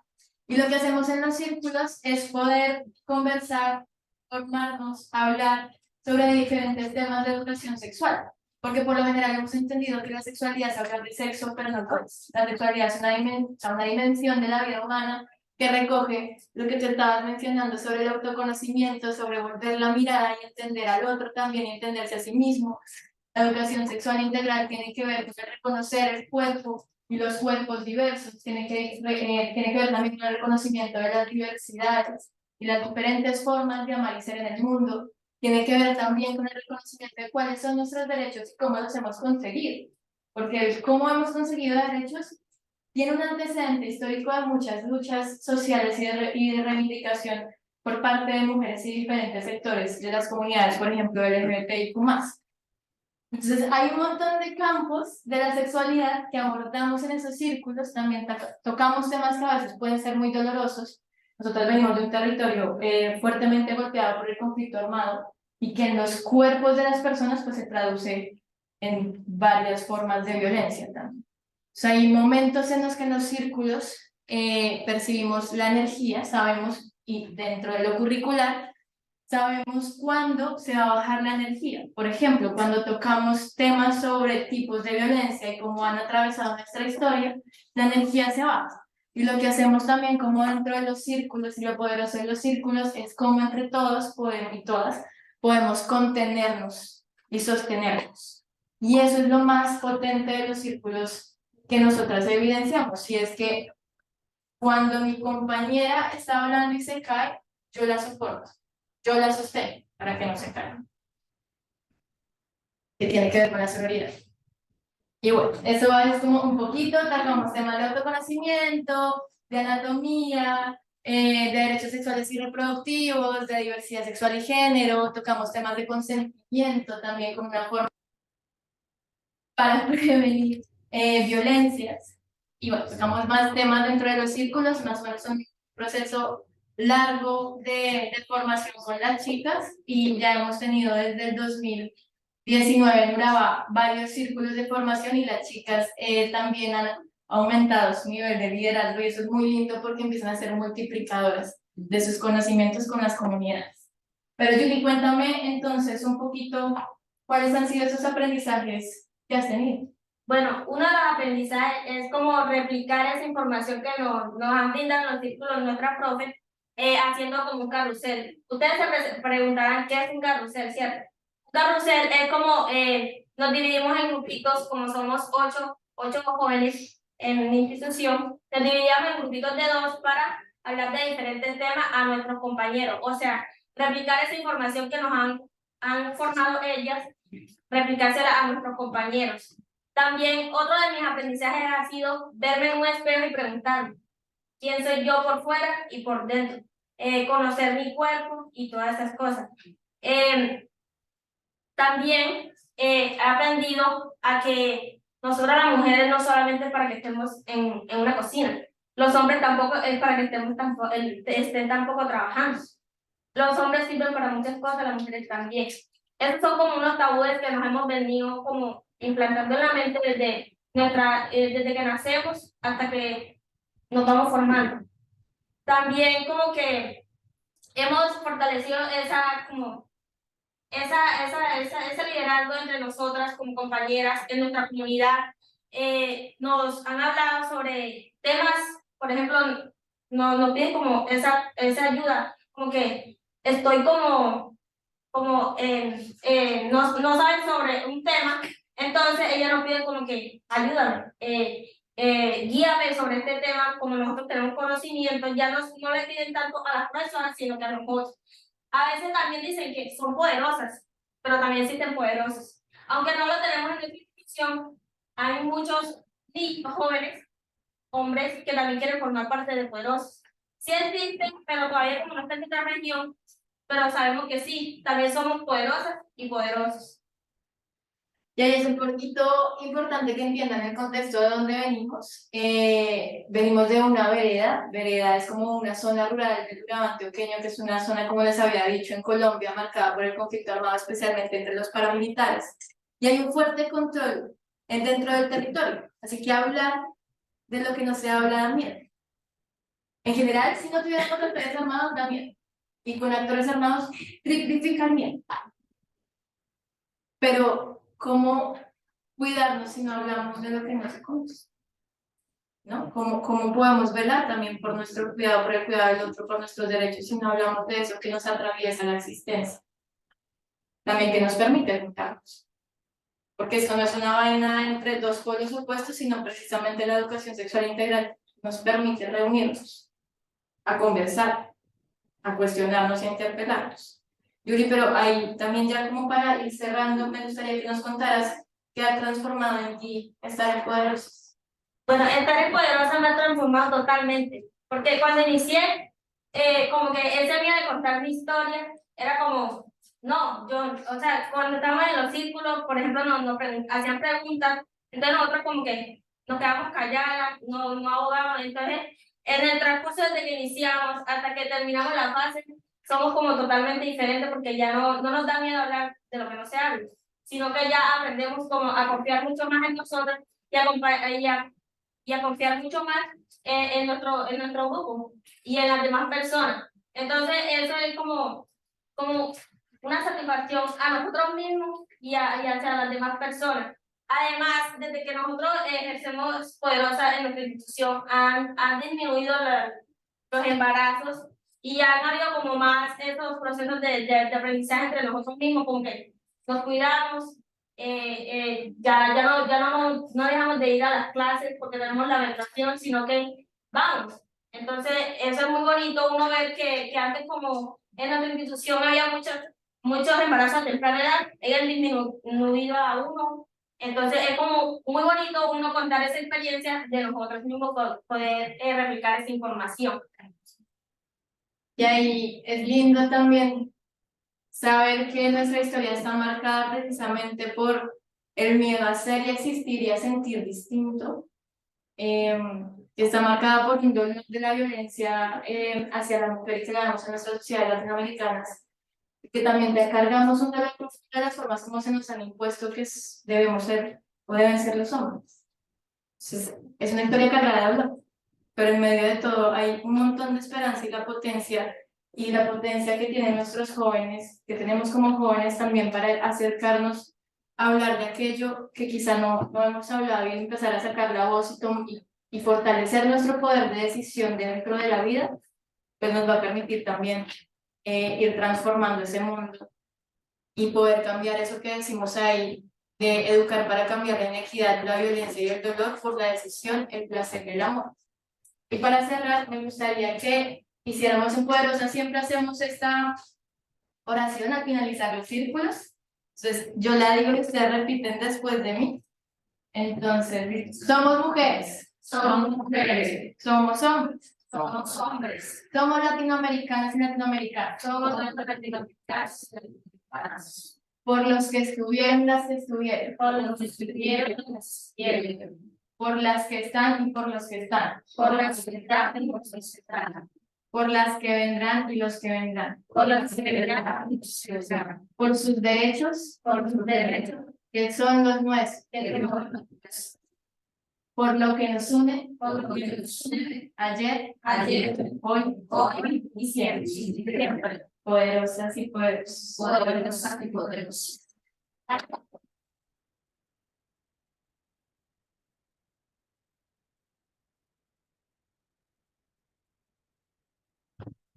Y lo que hacemos en los círculos es poder conversar, formarnos, hablar sobre diferentes temas de educación sexual. Porque por lo general hemos entendido que la sexualidad es hablar de sexo, pero no es. La sexualidad es una dimensión de la vida humana que recoge lo que te estabas mencionando sobre el autoconocimiento, sobre volver la mirada y entender al otro también y entenderse a sí mismo. La educación sexual integral tiene que ver con reconocer el cuerpo y los cuerpos diversos, tiene que ver también con el reconocimiento de las diversidades y las diferentes formas de amar y ser en el mundo. Tiene que ver también con el reconocimiento de cuáles son nuestros derechos y cómo los hemos conseguido. Porque cómo hemos conseguido derechos tiene un antecedente histórico de muchas luchas sociales y de reivindicación por parte de mujeres y diferentes sectores de las comunidades, por ejemplo, LGBTIQ+. Entonces, hay un montón de campos de la sexualidad que abordamos en esos círculos, también tocamos temas que a veces pueden ser muy dolorosos. Nosotros venimos de un territorio fuertemente golpeado por el conflicto armado y que en los cuerpos de las personas pues se traduce en varias formas de violencia también. O sea, hay momentos en los que en los círculos percibimos la energía, sabemos, y dentro de lo curricular, sabemos cuándo se va a bajar la energía. Por ejemplo, cuando tocamos temas sobre tipos de violencia y cómo han atravesado nuestra historia, la energía se baja. Y lo que hacemos también como dentro de los círculos, y lo poderoso de los círculos, es cómo entre todos y todas podemos contenernos y sostenernos. Y eso es lo más potente de los círculos que nosotras evidenciamos. Y es que cuando mi compañera está hablando y se cae, yo la soporto. Yo la sostengo para que no se caigan. Que tiene que ver con la sororidad. Y bueno, eso es como un poquito, tratamos temas de autoconocimiento, de anatomía, de derechos sexuales y reproductivos, de diversidad sexual y género, tocamos temas de consentimiento también como una forma para prevenir violencias. y bueno, tocamos más temas dentro de los círculos, más o menos un proceso largo de formación con las chicas y ya hemos tenido desde el 2019 en Urabá varios círculos de formación y las chicas también han aumentado su nivel de liderazgo y eso es muy lindo porque empiezan a ser multiplicadoras de sus conocimientos con las comunidades. Pero Julie, cuéntame entonces un poquito cuáles han sido esos aprendizajes que has tenido. Bueno, uno de los aprendizajes es como replicar esa información que nos han brindado los círculos nuestras profes, haciendo como un carrusel. Ustedes se preguntarán qué es un carrusel, ¿cierto? Un carrusel es como, nos dividimos en grupitos, como somos ocho jóvenes en una institución, nos dividíamos en grupitos de 2 para hablar de diferentes temas a nuestros compañeros. O sea, replicar esa información que nos han formado ellas, replicársela a nuestros compañeros. También otro de mis aprendizajes ha sido verme en un espejo y preguntarme quién soy yo por fuera y por dentro, conocer mi cuerpo y todas esas cosas. También he aprendido a que nosotras las mujeres no solamente es para que estemos en una cocina, los hombres tampoco es para que estén tampoco trabajando. Los hombres sirven para muchas cosas, las mujeres también. Esos son como unos tabúes que nos hemos venido como implantando en la mente desde que nacemos hasta que nos vamos formando. También como que hemos fortalecido ese liderazgo entre nosotras como compañeras en nuestra comunidad. Nos han hablado sobre temas, por ejemplo, nos piden como esa ayuda, como que estoy no saben sobre un tema, entonces ella nos pide como que ayúdame, guíame sobre este tema, como nosotros tenemos conocimiento, ya no le piden tanto a las personas, sino que a nosotros. A veces también dicen que son poderosas, pero también existen poderosos. Aunque no lo tenemos en nuestra institución, hay muchos jóvenes, hombres, que también quieren formar parte de poderosos. Sí existen, pero todavía como no está en nuestra región, pero sabemos que sí, también somos poderosas y poderosos. Y ahí es un poquito importante que entiendan el contexto de dónde venimos. Venimos de una vereda. Vereda es como una zona rural del Urabá antioqueño, que es una zona, como les había dicho, en Colombia, marcada por el conflicto armado, especialmente entre los paramilitares. Y hay un fuerte control dentro del territorio. Así que hablar de lo que no se habla da miedo. En general, si no tuviéramos actores armados, da miedo. Y con actores armados, triplifica el miedo. Pero, ¿cómo cuidarnos si no hablamos de lo que no se conoce? ¿No? ¿Cómo podemos velar también por nuestro cuidado, por el cuidado del otro, por nuestros derechos, si no hablamos de eso que nos atraviesa la existencia? También que nos permite juntarnos. Porque esto no es una vaina entre dos polos opuestos, sino precisamente la educación sexual integral nos permite reunirnos, a conversar, a cuestionarnos y a interpelarnos. Yuri, pero ahí también ya como para ir cerrando, me gustaría que nos contaras qué ha transformado en ti estar en Poderosos. Bueno, estar en Poderosa me ha transformado totalmente, porque cuando inicié, como que ese miedo de contar mi historia, era como, no, o sea, cuando estábamos en los círculos, por ejemplo, nos hacían preguntas, entonces nosotros como que nos quedamos calladas, no abogábamos, entonces en el transcurso desde que iniciamos hasta que terminamos la fase, somos como totalmente diferentes porque ya no nos da miedo hablar de lo que no se habla, sino que ya aprendemos como a confiar mucho más en nosotros y a confiar mucho más en nuestro grupo y en las demás personas. Entonces eso es como una satisfacción a nosotros mismos y hacia las demás personas. Además, desde que nosotros ejercemos Poderosa en nuestra institución, han disminuido los embarazos y han habido como más esos procesos de aprendizaje entre nosotros mismos, como que nos cuidamos, no dejamos de ir a las clases porque tenemos la meditación, sino que vamos. Entonces, eso es muy bonito, uno ver que antes como en nuestra institución había muchos embarazos a temprana edad, ellos han disminuido a uno. Entonces, es como muy bonito uno contar esa experiencia de nosotros mismos, poder replicar esa información. Y ahí es lindo también saber que nuestra historia está marcada precisamente por el miedo a ser y a existir y a sentir distinto, que está marcada por un dolor de la violencia hacia las mujeres que la vemos en nuestras sociedades latinoamericanas, que también cargamos un dolor profundo de las formas como se nos han impuesto que debemos ser o deben ser los hombres. Entonces, es una historia cargada de dolor, pero en medio de todo hay un montón de esperanza y la potencia que tienen nuestros jóvenes, que tenemos como jóvenes también para acercarnos a hablar de aquello que quizá no hemos hablado y empezar a sacar la voz y fortalecer nuestro poder de decisión dentro de la vida, pues nos va a permitir también ir transformando ese mundo y poder cambiar eso que decimos ahí, de educar para cambiar la inequidad, la violencia y el dolor por la decisión, el placer y el amor. Y para cerrar, me gustaría que hiciéramos en Poderosa, siempre hacemos esta oración al finalizar los círculos. Entonces, yo la digo y ustedes repiten después de mí. Entonces, somos mujeres. Somos mujeres. Somos hombres. Somos hombres. Somos latinoamericanas y latinoamericanas. Somos latinoamericanas y latinoamericanas. Por los que estuvieron, las que estuvieron. Por los que estuvieron, las que estuvieron. Por las que están y por los que están. Por las que están y por los que están. Por las que vendrán y los que vendrán. Por las que vendrán y los que vendrán. Por sus derechos. Por sus derechos. Que son los nuestros. Por lo que nos une. Por lo que nos une. Ayer. Hoy y siempre. Poderosas y poderosos. Poderosas y poderosos.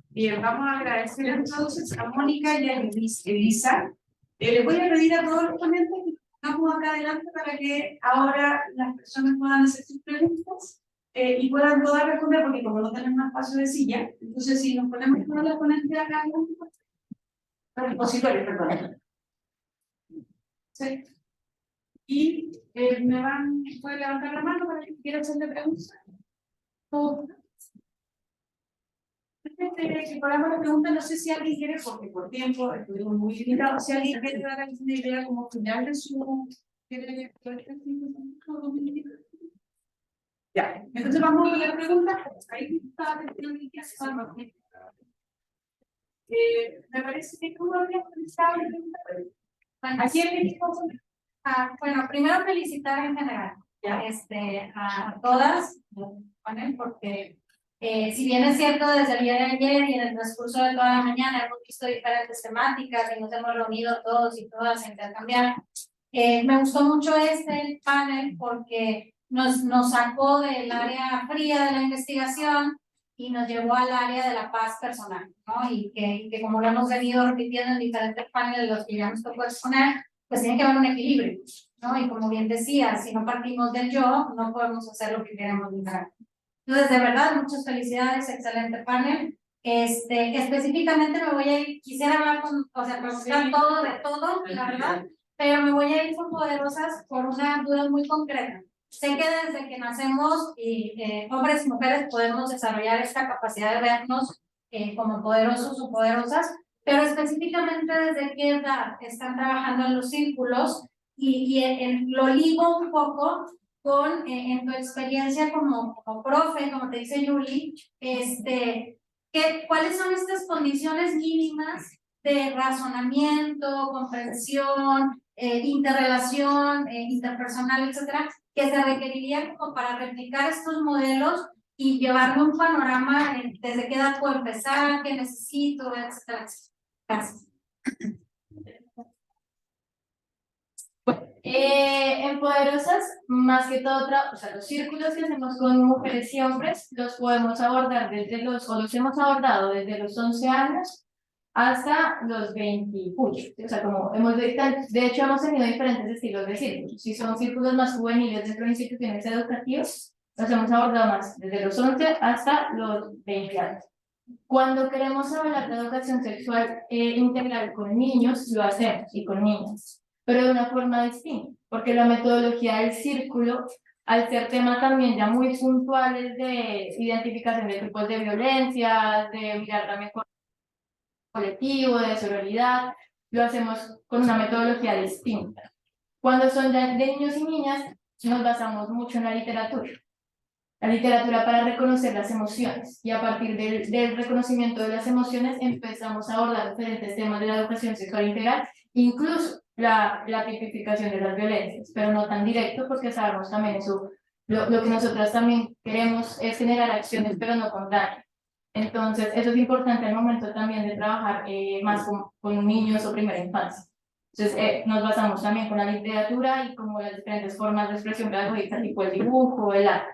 Bien, vamos a agradecer entonces a Mónica y a Elisa. Les voy a pedir a todos los ponentes que vamos acá adelante para que ahora las personas puedan hacer sus preguntas y puedan todas responder, porque como no tenemos más espacio de silla, entonces si nos ponemos todas las ponentes acá, los expositores, perdón. Sí. Y pueden levantar la mano para que quieran hacerle preguntas. Si podamos la pregunta, no sé si alguien quiere, porque por tiempo estuvimos muy limitados, si alguien quiere dar alguna idea como final de su... Ya, entonces vamos a la pregunta. Ahí está, me parece que tú habrías pensado la pregunta. ¿A quién le dijo? Bueno, primero felicitar en general a todas, ¿vale? Porque si bien es cierto, desde el día de ayer y en el transcurso de toda la mañana hemos visto diferentes temáticas y nos hemos reunido todos y todas a intercambiar, me gustó mucho este panel porque nos sacó del área fría de la investigación y nos llevó al área de la paz personal, ¿no? Y que como lo hemos venido repitiendo en diferentes paneles, los que ya nos tocó exponer, pues tiene que haber un equilibrio, ¿no? Y como bien decía, si no partimos del yo, no podemos hacer lo que queremos lograr. Entonces, de verdad, muchas felicidades, excelente panel. Específicamente me voy a ir, quisiera hablar preguntar todo de todo, la verdad, pero me voy a ir con Poderosas por una duda muy concreta. Sé que desde que nacemos, hombres y mujeres podemos desarrollar esta capacidad de vernos como poderosos o poderosas, pero específicamente desde qué edad están trabajando en los círculos lo ligo un poco con, en tu experiencia como profe, como te dice Yuli, ¿cuáles son estas condiciones mínimas de razonamiento, comprensión, interrelación, interpersonal, etcétera, que se requerirían como para replicar estos modelos y llevarme un panorama desde qué edad puedo empezar, qué necesito, etcétera? Gracias. En Poderosas, más que todo, los círculos que hacemos con mujeres y hombres los podemos abordar los hemos abordado desde los 11 años hasta los 20, o sea, como de hecho hemos tenido diferentes estilos de círculos. Si son círculos más juveniles dentro de instituciones educativas, los hemos abordado más desde los 11 hasta los 20 años. Cuando queremos hablar de educación sexual integral con niños, lo hacemos, y con niñas, pero de una forma distinta, porque la metodología del círculo, al ser temas también ya muy puntuales de identificación de tipos de violencia, de mirar también colectivo, de sororidad, lo hacemos con una metodología distinta. Cuando son de niños y niñas, nos basamos mucho en la literatura. la literatura para reconocer las emociones, y a partir del reconocimiento de las emociones empezamos a abordar diferentes temas de la educación sexual integral, incluso la tipificación de las violencias, pero no tan directo, porque sabemos también eso, lo que nosotras también queremos es generar acciones, pero no con daño. Entonces, eso es importante al momento también de trabajar más con niños o primera infancia. Entonces, nos basamos también con la literatura y como las diferentes formas de expresión pedagógica, tipo el dibujo, el arte.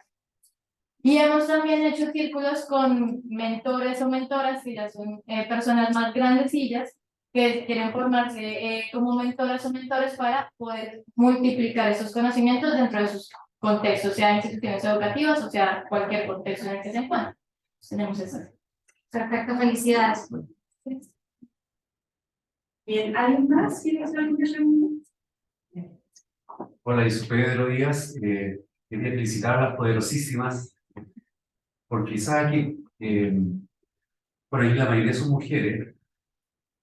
Y hemos también hecho círculos con mentores o mentoras, que ya son personas más grandecillas, que quieren formarse como mentoras o mentores para poder multiplicar esos conocimientos dentro de sus contextos, sea instituciones educativas o sea cualquier contexto en el que se encuentren. Tenemos eso. Perfecto, felicidades. Bien, ¿alguien más quiere hacer alguna pregunta? Hola, yo soy Pedro Díaz. Quería felicitar a las poderosísimas, porque quizás aquí, por ahí la mayoría son mujeres.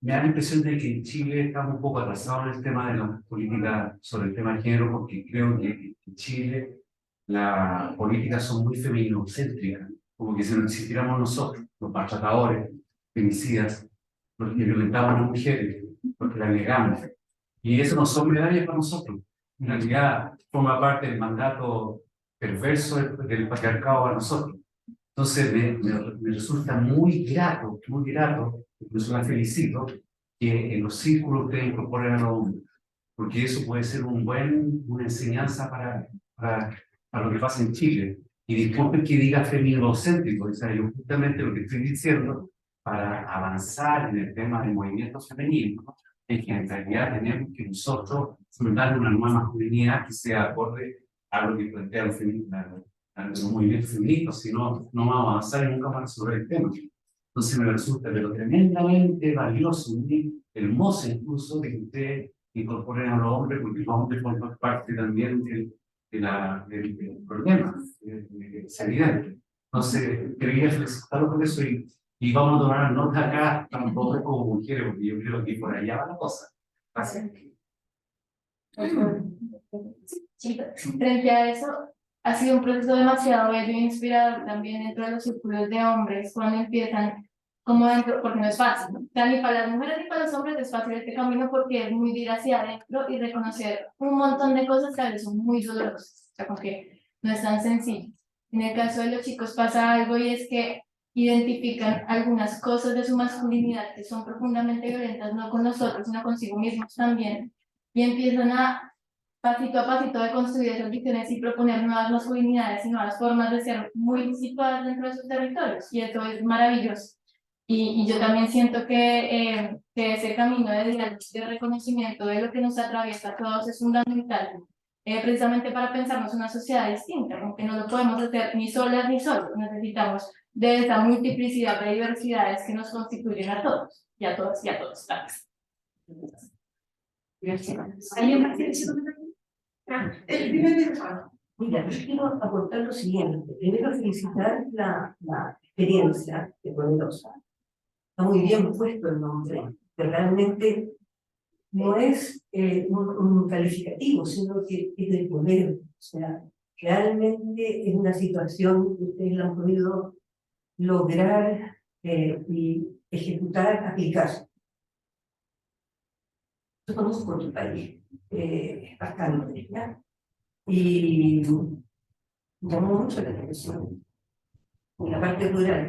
Me da la impresión de que en Chile estamos un poco atrasados en el tema de la política sobre el tema de género, porque creo que en Chile las políticas son muy feminocéntricas, como que si no existiéramos nosotros, los maltratadores, femicidas, los que violentamos a las mujeres, los que las negamos. Y eso no son medallas para nosotros. En realidad forma parte del mandato perverso del patriarcado a nosotros. Entonces me resulta muy grato, incluso la felicito, que en los círculos ustedes incorporen a los hombres, porque eso puede ser una enseñanza para lo que pasa en Chile. Y disculpen que diga feminocéntrico, o sea, yo justamente lo que estoy diciendo, para avanzar en el tema del movimiento femenino, es que en realidad tenemos que nosotros darle una nueva masculinidad que sea acorde a lo que plantea los movimientos feministas, si no, no vamos a avanzar y nunca vamos a resolver el tema. Entonces me resulta pero tremendamente valioso, muy hermoso incluso, de que ustedes incorporen a los hombres, porque los hombres forman parte también del problema, es evidente. Entonces, quería felicitarlos por eso y vamos a tomar nota acá tampoco como mujeres, porque yo creo que por allá va la cosa. Gracias. Frente a eso, ha sido un proceso demasiado bello e inspirador también dentro de los círculos de hombres, cuando empiezan como dentro, porque no es fácil, ¿no? O sea, ni para las mujeres ni para los hombres es fácil este camino, porque es muy de ir hacia adentro y reconocer un montón de cosas que a veces son muy dolorosas, o sea, como que no es tan sencillo. En el caso de los chicos pasa algo, y es que identifican algunas cosas de su masculinidad que son profundamente violentas, no con nosotros, sino consigo mismos también, y empiezan a pasito a pasito de construir esas visiones y proponer nuevas masculinidades y nuevas formas de ser muy situadas dentro de sus territorios, y esto es maravilloso. Y yo también siento que ese camino de diálogo, de reconocimiento de lo que nos atraviesa a todos es fundamental, precisamente para pensarnos una sociedad distinta, aunque no lo podemos hacer ni solas ni solos, necesitamos de esa multiplicidad de diversidades que nos constituyen a todos, y a todas y a todos. ¿Alguien más quiere decir una pregunta? El primer Mira, yo quiero aportar lo siguiente. Primero, felicitar la experiencia de Poderosa. Está muy bien puesto el nombre, que realmente no es un calificativo, sino que es de poder. O sea, realmente es una situación que ustedes la han podido lograr y ejecutar, aplicar. Yo conozco tu país bastante, ¿ya? Y llamó mucho la atención en la parte rural,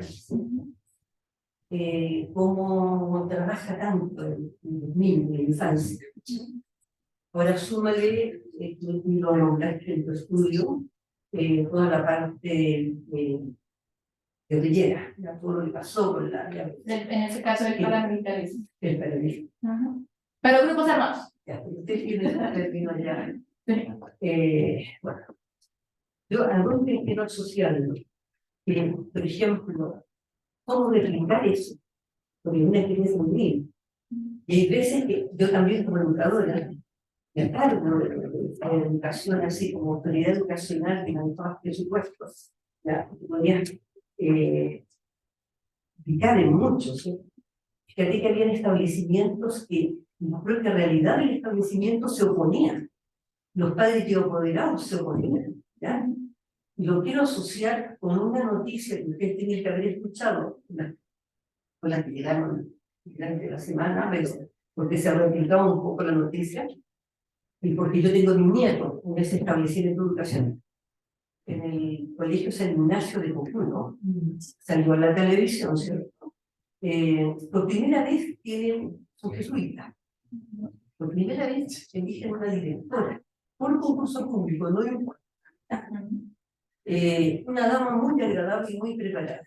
cómo trabaja tanto en los niños, en la infancia. Ahora súmale, lo nombraste en tu estudio, toda la parte guerrillera, todo lo que pasó con en ese caso el paramilitarismo. El paramilitarismo. Pero grupos armados. Ya, usted tiene el término ya. Bueno, yo algo que quiero asociarlo, por ejemplo, cómo replicar eso, porque es una experiencia muy bien. Y hay veces que yo también como educadora me cargo de la educación así como autoridad educacional que maneja los presupuestos, ya, podría explicar en muchos. Fíjate que habían establecimientos que en la propia realidad del establecimiento se oponían. Los padres teopoderados se oponían, ¿ya? Y lo quiero asociar con una noticia que ustedes tienen que haber escuchado, con la que llegaron durante la semana, pero porque se ha replicado un poco la noticia, y porque yo tengo mi nieto en ese establecimiento de educación, en el Colegio San Ignacio de Copuno, salió en la televisión, ¿cierto? Por primera vez son jesuitas. Por primera vez eligen una directora, por concurso público, no importa. Una dama muy agradable y muy preparada.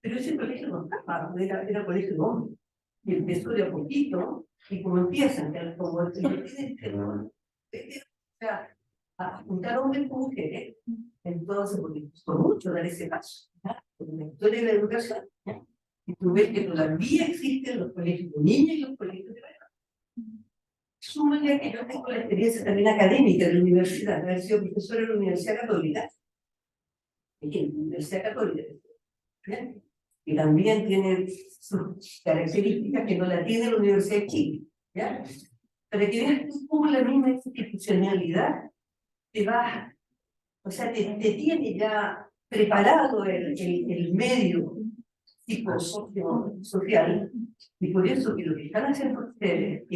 Pero ese colegio no estaba, era colegio de hombres. Y empezó de a poquito, y como empiezan, como o sea, a juntar hombres con mujeres, entonces, porque costó mucho dar ese paso, ¿ya? Porque la historia de la educación, ¿ya? Y tú ves que todavía existen los colegios de niñas y los colegios de varones. Súmale que yo tengo la experiencia también académica de la universidad, de haber sido profesora de la Universidad Católica, en la Universidad Católica, ¿ya? Y también tiene sus características que no la tiene la Universidad de Chile, ¿ya? Para que veas cómo la misma institucionalidad te va, o sea, te tiene ya preparado el medio psicosocial, y por eso que lo que están haciendo ustedes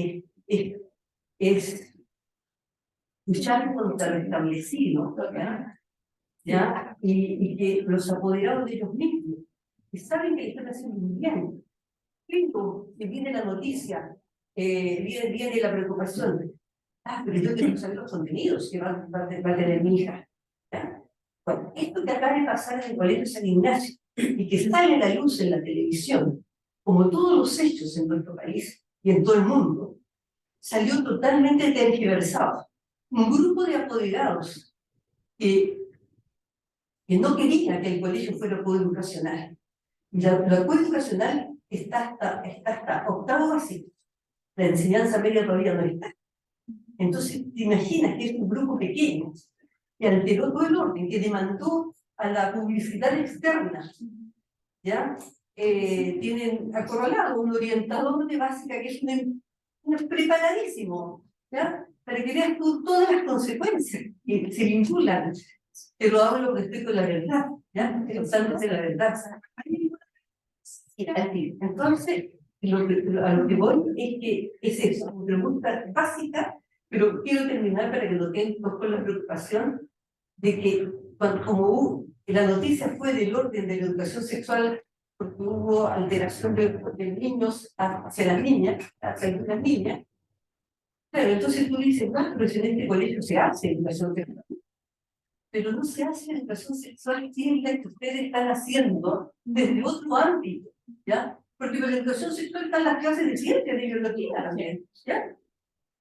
es luchar contra lo establecido, ¿ya? Y que los apoderados de ellos mismos, que saben que le están haciendo muy bien. Luego que viene la noticia, viene la preocupación. Pero yo quiero saber los contenidos que va a tener mi hija. ¿Ya? Bueno, esto que acaba de pasar en el Colegio San Ignacio y que sale a la luz en la televisión, como todos los hechos en nuestro país y en todo el mundo, salió totalmente tergiversado. Un grupo de apoderados que no quería que el colegio fuera coeducacional. Y la coeducacional está hasta octavo básico. La enseñanza media todavía no está. Entonces, te imaginas que es un grupo pequeño que alteró todo el orden, que demandó a la publicidad externa. ¿Ya? Tienen acorralado un orientador de básica que es un preparadísimo, ¿ya? Para que veas tú todas las consecuencias que se vinculan. Pero hablo respecto a la verdad, ¿ya? Pensándose la verdad. Entonces, a lo que voy es que es eso, una pregunta básica, pero quiero terminar para que lo tengan con la preocupación de que, como la noticia fue del orden de la educación sexual, porque hubo alteración de niños hacia las niñas, claro, entonces tú dices, pero si en este colegio se hace educación sexual, pero no se hace educación sexual que es la que ustedes están haciendo desde otro ámbito, ¿ya? Porque para la educación sexual están las clases de ciencia, de biología también, ¿ya?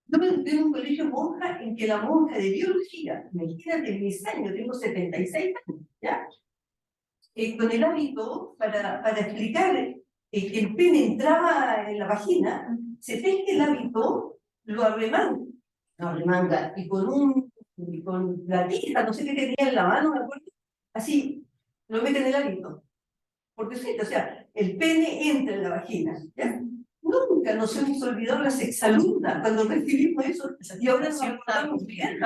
Yo me eduqué en un colegio monja en que la monja de biología, imagínate mis años, tengo 76 años, ¿ya? Con el hábito para explicar que el pene entraba en la vagina, se teje el hábito, lo arremanga, y con la tija, no sé qué tenía en la mano, me acuerdo, así, lo mete en el hábito. Porque sí, o sea, el pene entra en la vagina, ¿ya? Nunca nos hemos olvidado las exalumnas cuando recibimos eso, y ahora nos acordamos bien,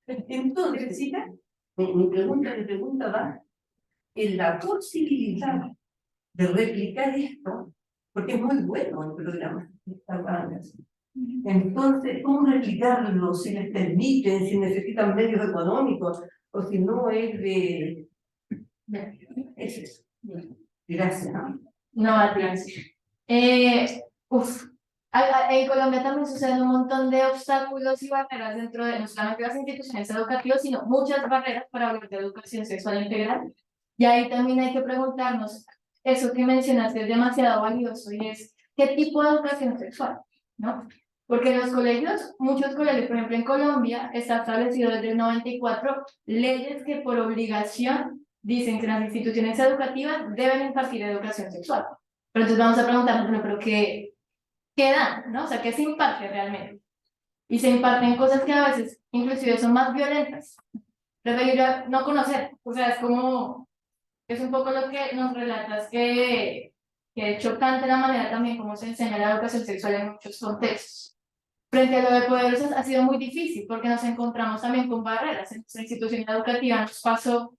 entonces, chica, mi pregunta va en la posibilidad de replicar esto, porque es muy bueno el programa. Entonces, ¿cómo replicarlo? Si les permiten, si necesitan medios económicos, o si no es de... Es eso. Gracias. No, gracias. En Colombia también suceden un montón de obstáculos y barreras dentro de no solamente las instituciones educativas, sino muchas barreras para hablar de educación sexual integral. Y ahí también hay que preguntarnos, eso que mencionaste es demasiado valioso y es, ¿qué tipo de educación sexual? ¿No? Porque en los colegios, muchos colegios, por ejemplo en Colombia, está establecido desde el 94 leyes que por obligación dicen que las instituciones educativas deben impartir educación sexual. Pero entonces vamos a preguntarnos, bueno, ¿pero qué dan? ¿No? O sea, ¿qué se imparte realmente? Y se imparten cosas que a veces inclusive son más violentas. Preferiría no conocer. O sea, es como, es un poco lo que nos relatas que es chocante la manera también como se enseña la educación sexual en muchos contextos. Frente a lo de poderosas ha sido muy difícil porque nos encontramos también con barreras. En nuestra institución educativa nos pasó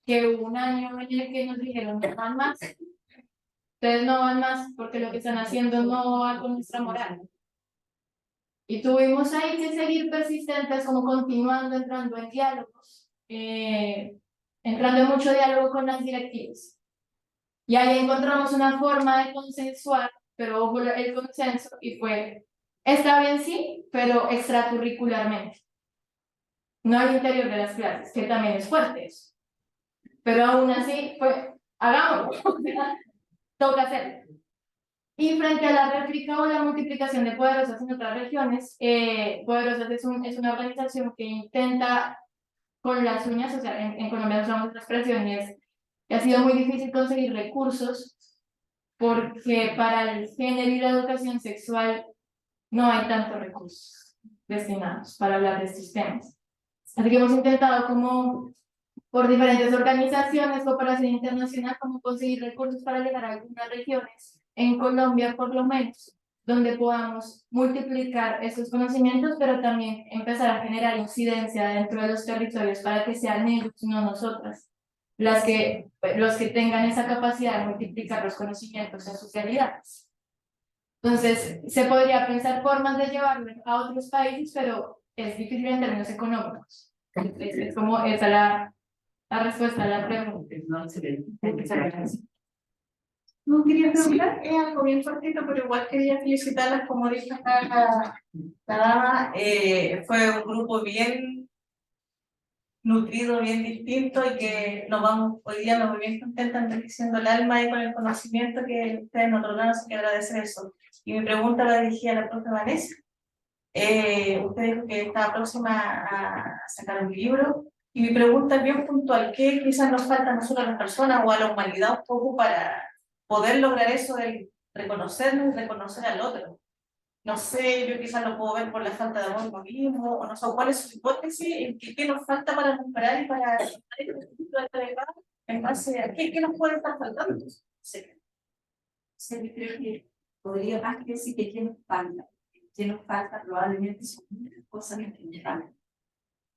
que hubo un año en el que nos dijeron no van más. Ustedes no van más porque lo que están haciendo no va con nuestra moral. Y tuvimos ahí que seguir persistentes, como continuando, entrando en diálogos, entrando en mucho diálogo con las directivas. Y ahí encontramos una forma de consensuar, pero hubo el consenso y fue, está bien sí, pero extracurricularmente. No al interior de las clases, que también es fuerte eso. Pero aún así, fue, hagámoslo, toca hacerlo. Y frente a la réplica o la multiplicación de Poderosas en otras regiones, Poderosas es una organización que intenta con las uñas, o sea, en Colombia usamos esta expresión y ha sido muy difícil conseguir recursos porque para el género y la educación sexual no hay tantos recursos destinados para hablar de estos temas. Así que hemos intentado como por diferentes organizaciones, cooperación internacional, como conseguir recursos para llegar a algunas regiones en Colombia por lo menos, donde podamos multiplicar esos conocimientos, pero también empezar a generar incidencia dentro de los territorios para que sean ellos, no nosotras, los que tengan esa capacidad de multiplicar los conocimientos en sus realidades. Entonces, se podría pensar formas de llevarlo a otros países, pero es difícil en términos económicos. Es como esa la respuesta a la pregunta. No quería preguntar, es algo bien cortito, pero igual quería felicitarlas, como dijo acá la dama, fue un grupo bien nutrido, bien distinto y que nos vamos hoy día muy bien contentas, enriqueciendo el alma y con el conocimiento que ustedes nos otorgaron, así que agradecer eso. Y mi pregunta la dirigí a la profe Vanessa. Usted dijo que estaba próxima a sacar un libro. Y mi pregunta es bien puntual, ¿qué quizás nos falta a nosotros las personas o a la humanidad un poco para poder lograr eso de reconocernos y reconocer al otro? No sé, yo quizás lo puedo ver por la falta de amor mismo, o no sé, ¿cuál es su hipótesis? ¿Qué nos falta para recuperar y para en base a qué nos puede estar faltando? Sí, yo creo que podría más que decir que qué nos falta. Qué nos falta probablemente son muchas cosas que nos faltan.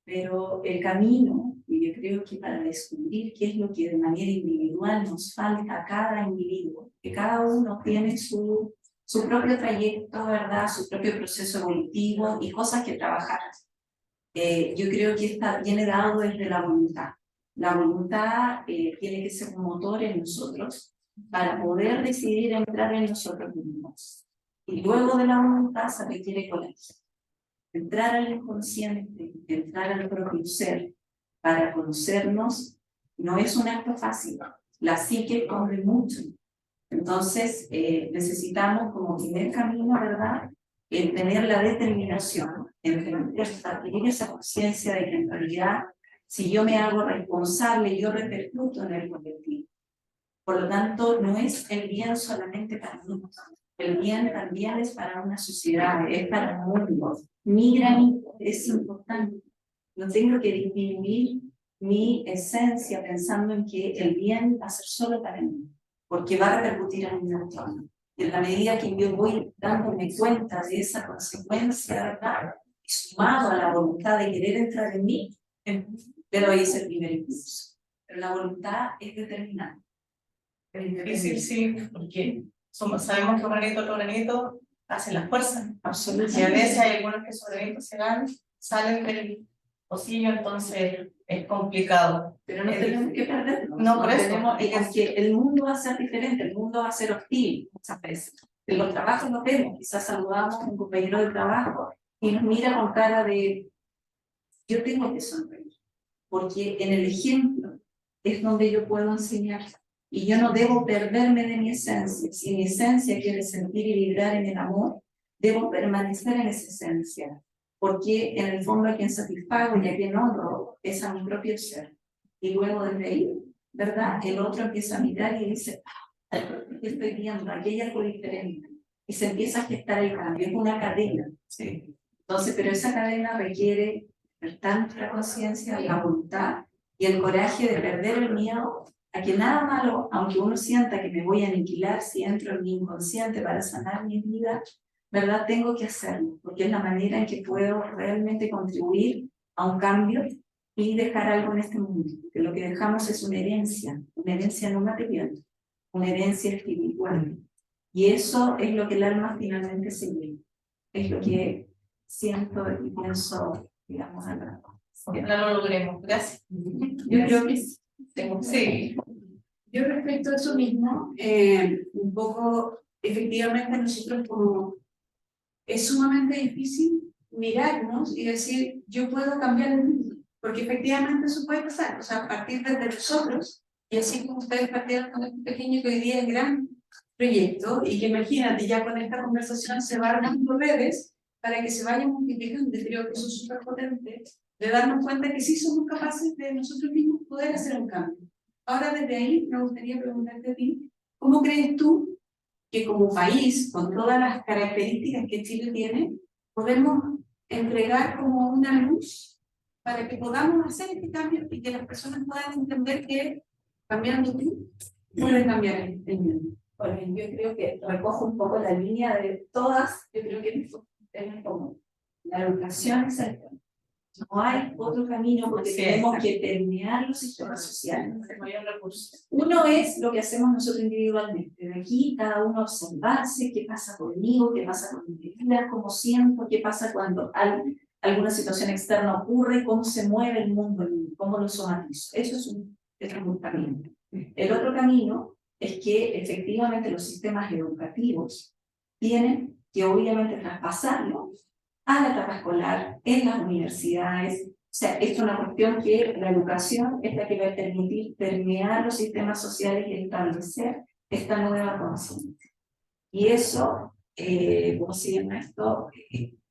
Pero el camino, y yo creo que para descubrir qué es lo que de manera individual nos falta a cada individuo, que cada uno tiene su propio trayecto, ¿verdad? Su propio proceso evolutivo y cosas que trabajar. Yo creo que viene dado desde la voluntad. La voluntad tiene que ser un motor en nosotros para poder decidir entrar en nosotros mismos. Y luego de la voluntad se requiere coraje. Entrar al inconsciente, entrar al propio ser, para conocernos, no es un acto fácil. La psique esconde mucho. Entonces, necesitamos como primer camino, ¿verdad?, el tener la determinación, el adquirir esa conciencia de que en realidad, si yo me hago responsable, yo repercuto en el colectivo. Por lo tanto, no es el bien solamente para mí. El bien también es para una sociedad, es para un mundo. Mi granito es importante. No tengo que disminuir mi esencia pensando en que el bien va a ser solo para mí, porque va a repercutir en mi entorno. Y en la medida que yo voy dándome cuenta de esa consecuencia, ¿verdad?, sumado a la voluntad de querer entrar en mí, le doy ese primer impulso. Pero la voluntad es determinante. Es difícil, sí, porque sabemos que un granito, otro granito, hacen las fuerzas. Absolutamente. Y a veces hay algunos que esos granitos salen del pocillo, entonces es complicado. Pero no tenemos que perdernos. No, por eso. Porque el mundo va a ser diferente, el mundo va a ser hostil muchas veces. En los trabajos nos vemos, quizás saludamos a un compañero de trabajo y nos mira con cara de yo tengo que sonreír, porque en el ejemplo es donde yo puedo enseñar. Y yo no debo perderme de mi esencia. Si mi esencia quiere sentir y vibrar en el amor, debo permanecer en esa esencia. Porque en el fondo a quien satisfago y a quien honro es a mi propio ser. Y luego desde ahí, ¿verdad?, el otro empieza a mirar y dice, ¿qué estoy viendo? Aquí hay algo diferente. Y se empieza a gestar el cambio. Es una cadena. ¿Sí? Entonces, pero esa cadena requiere tanta conciencia, la voluntad y el coraje de perder el miedo a que nada malo, aunque uno sienta que me voy a aniquilar si entro en mi inconsciente para sanar mi vida, ¿verdad? Tengo que hacerlo, porque es la manera en que puedo realmente contribuir a un cambio y dejar algo en este mundo. Que lo que dejamos es una herencia no material, una herencia espiritual. Y eso es lo que el alma finalmente se lleva. Es lo que siento y pienso, digamos, al rato. Ojalá lo logremos. Gracias. Yo creo que sí. Sí. Yo respecto a eso mismo, un poco, efectivamente nosotros como es sumamente difícil mirarnos y decir, yo puedo cambiar el mundo, porque efectivamente eso puede pasar, o sea, a partir de nosotros, y así como ustedes partieron con este pequeño que hoy día es gran proyecto, y que imagínate, ya con esta conversación se van dando redes para que se vayan multiplicando, y creo que eso es súper potente, de darnos cuenta que sí somos capaces de nosotros mismos poder hacer un cambio. Ahora desde ahí me gustaría preguntarte a ti, ¿cómo crees tú que como país, con todas las características que Chile tiene, podemos entregar como una luz para que podamos hacer este cambio y que las personas puedan entender que cambiando tú pueden cambiar el mundo? Bueno, yo creo que recojo un poco la línea de todas, yo creo que es como la educación es el camino. No hay otro camino porque tenemos que permear los sistemas sociales. Uno es lo que hacemos nosotros individualmente. De aquí cada uno observarse qué pasa conmigo, qué pasa con mi vida, cómo siento, qué pasa cuando alguna situación externa ocurre, cómo se mueve el mundo, cómo lo somatizo. Eso es un camino. El otro camino es que efectivamente los sistemas educativos tienen que obviamente traspasarlo a la etapa escolar, en las universidades. O sea, es una cuestión que la educación es la que va a permitir permear los sistemas sociales y establecer esta nueva conciencia. Y eso, ¿cómo se llama esto?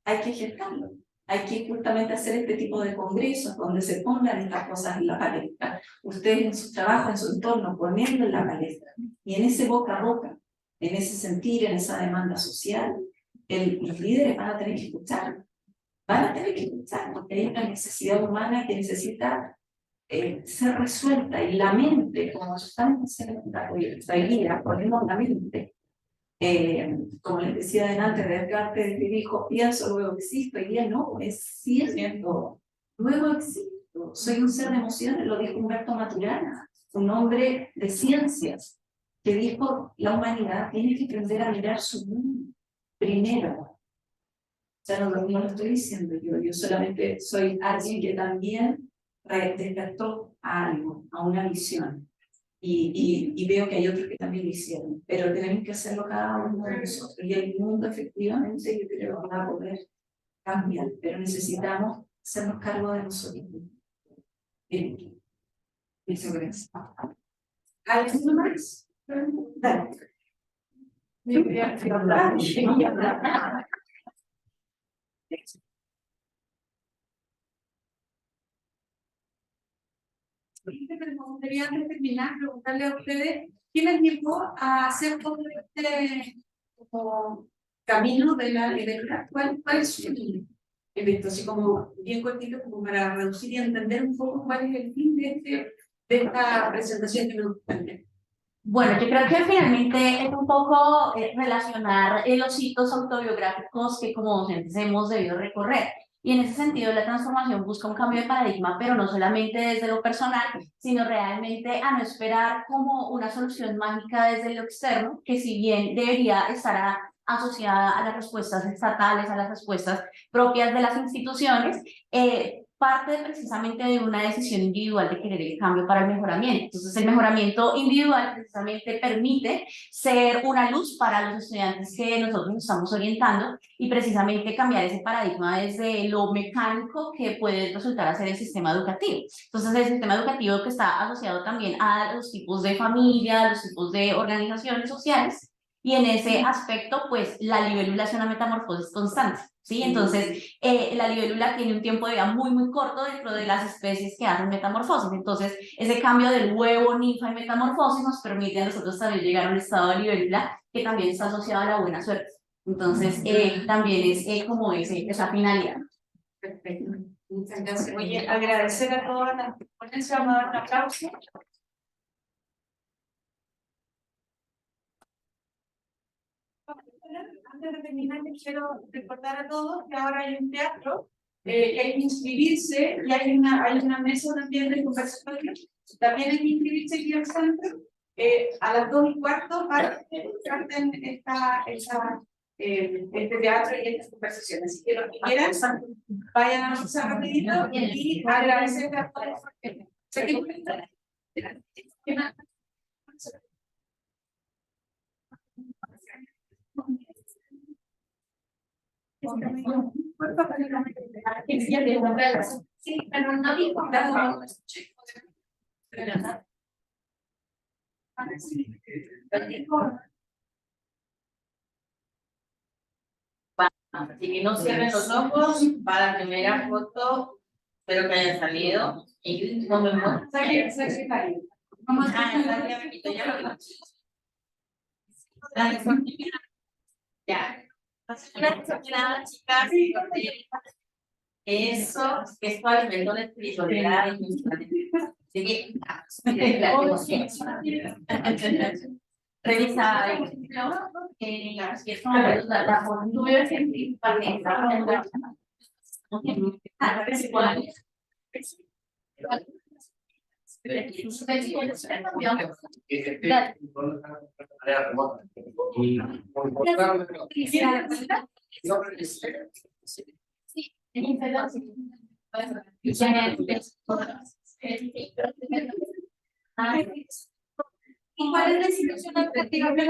Hay que gestarlo. Hay que justamente hacer este tipo de congresos donde se pongan estas cosas en la palestra. Ustedes en su trabajo, en su entorno, ponerlo en la palestra. Y en ese boca a boca, en ese sentir, en esa demanda social, los líderes van a tener que escuchar. Van a tener que escuchar porque hay una necesidad humana que necesita ser resuelta. Y la mente, como estamos en esta guía, ponemos la mente. Como les decía adelante, Descartes que dijo, pienso, luego existo, y él no, es cierto, luego existo, soy un ser de emociones, lo dijo Humberto Maturana, un hombre de ciencias, que dijo, la humanidad tiene que aprender a mirar su mundo primero. O sea, no lo estoy diciendo yo solamente soy alguien que también despertó a algo, a una visión. Y veo que hay otros que también lo hicieron, pero tenemos que hacerlo cada uno de nosotros. Y el mundo, efectivamente, yo creo que va a poder cambiar, pero necesitamos hacernos cargo de nosotros. Bien. Muchas gracias. ¿Alguno más? Dale. Me gustaría antes de terminar preguntarle a ustedes ¿qué les llevó a hacer todo este como, camino de la libertad? ¿Cuál es su camino? En esto, así como bien cortito, como para reducir y entender un poco cuál es el fin de esta presentación que nos gustaría. Bueno, yo creo que finalmente es un poco relacionar los hitos autobiográficos que como docentes hemos debido recorrer. Y en ese sentido la transformación busca un cambio de paradigma, pero no solamente desde lo personal, sino realmente a no esperar como una solución mágica desde lo externo, que si bien debería estar asociada a las respuestas estatales, a las respuestas propias de las instituciones, parte precisamente de una decisión individual de querer el cambio para el mejoramiento. Entonces, el mejoramiento individual precisamente permite ser una luz para los estudiantes que nosotros nos estamos orientando y precisamente cambiar ese paradigma desde lo mecánico que puede resultar a ser el sistema educativo. Entonces, el sistema educativo que está asociado también a los tipos de familia, a los tipos de organizaciones sociales, y en ese aspecto, pues, la libélula es una metamorfosis constante, ¿sí? Entonces, la libélula tiene un tiempo de vida muy, muy corto dentro de las especies que hacen metamorfosis. Entonces, ese cambio del huevo, ninfa y metamorfosis nos permite a nosotros también llegar a un estado de libélula que también está asociado a la buena suerte. Entonces, también es como esa finalidad. Perfecto. Muchas gracias. Oye, agradecer a todas las ponencias, vamos a dar un aplauso. Antes de terminar, les quiero recordar a todos que ahora hay un teatro, que hay que inscribirse y hay una mesa también de conversatorio. También hay que inscribirse aquí al centro. A las 2:15 parten este teatro y estas conversaciones. Así que los que quieran, vayan a almorzar rapidito y agradecer a todos. Sé que Sí, pero no dijo nada. Así que no cierren los ojos para la primera foto. Espero que haya salido. Y no me muestra. Ya. Una desordenada, chicas. Eso, que es para alimentar la espiritualidad. Así que, revisa ¿Y cuál es la situación educativa que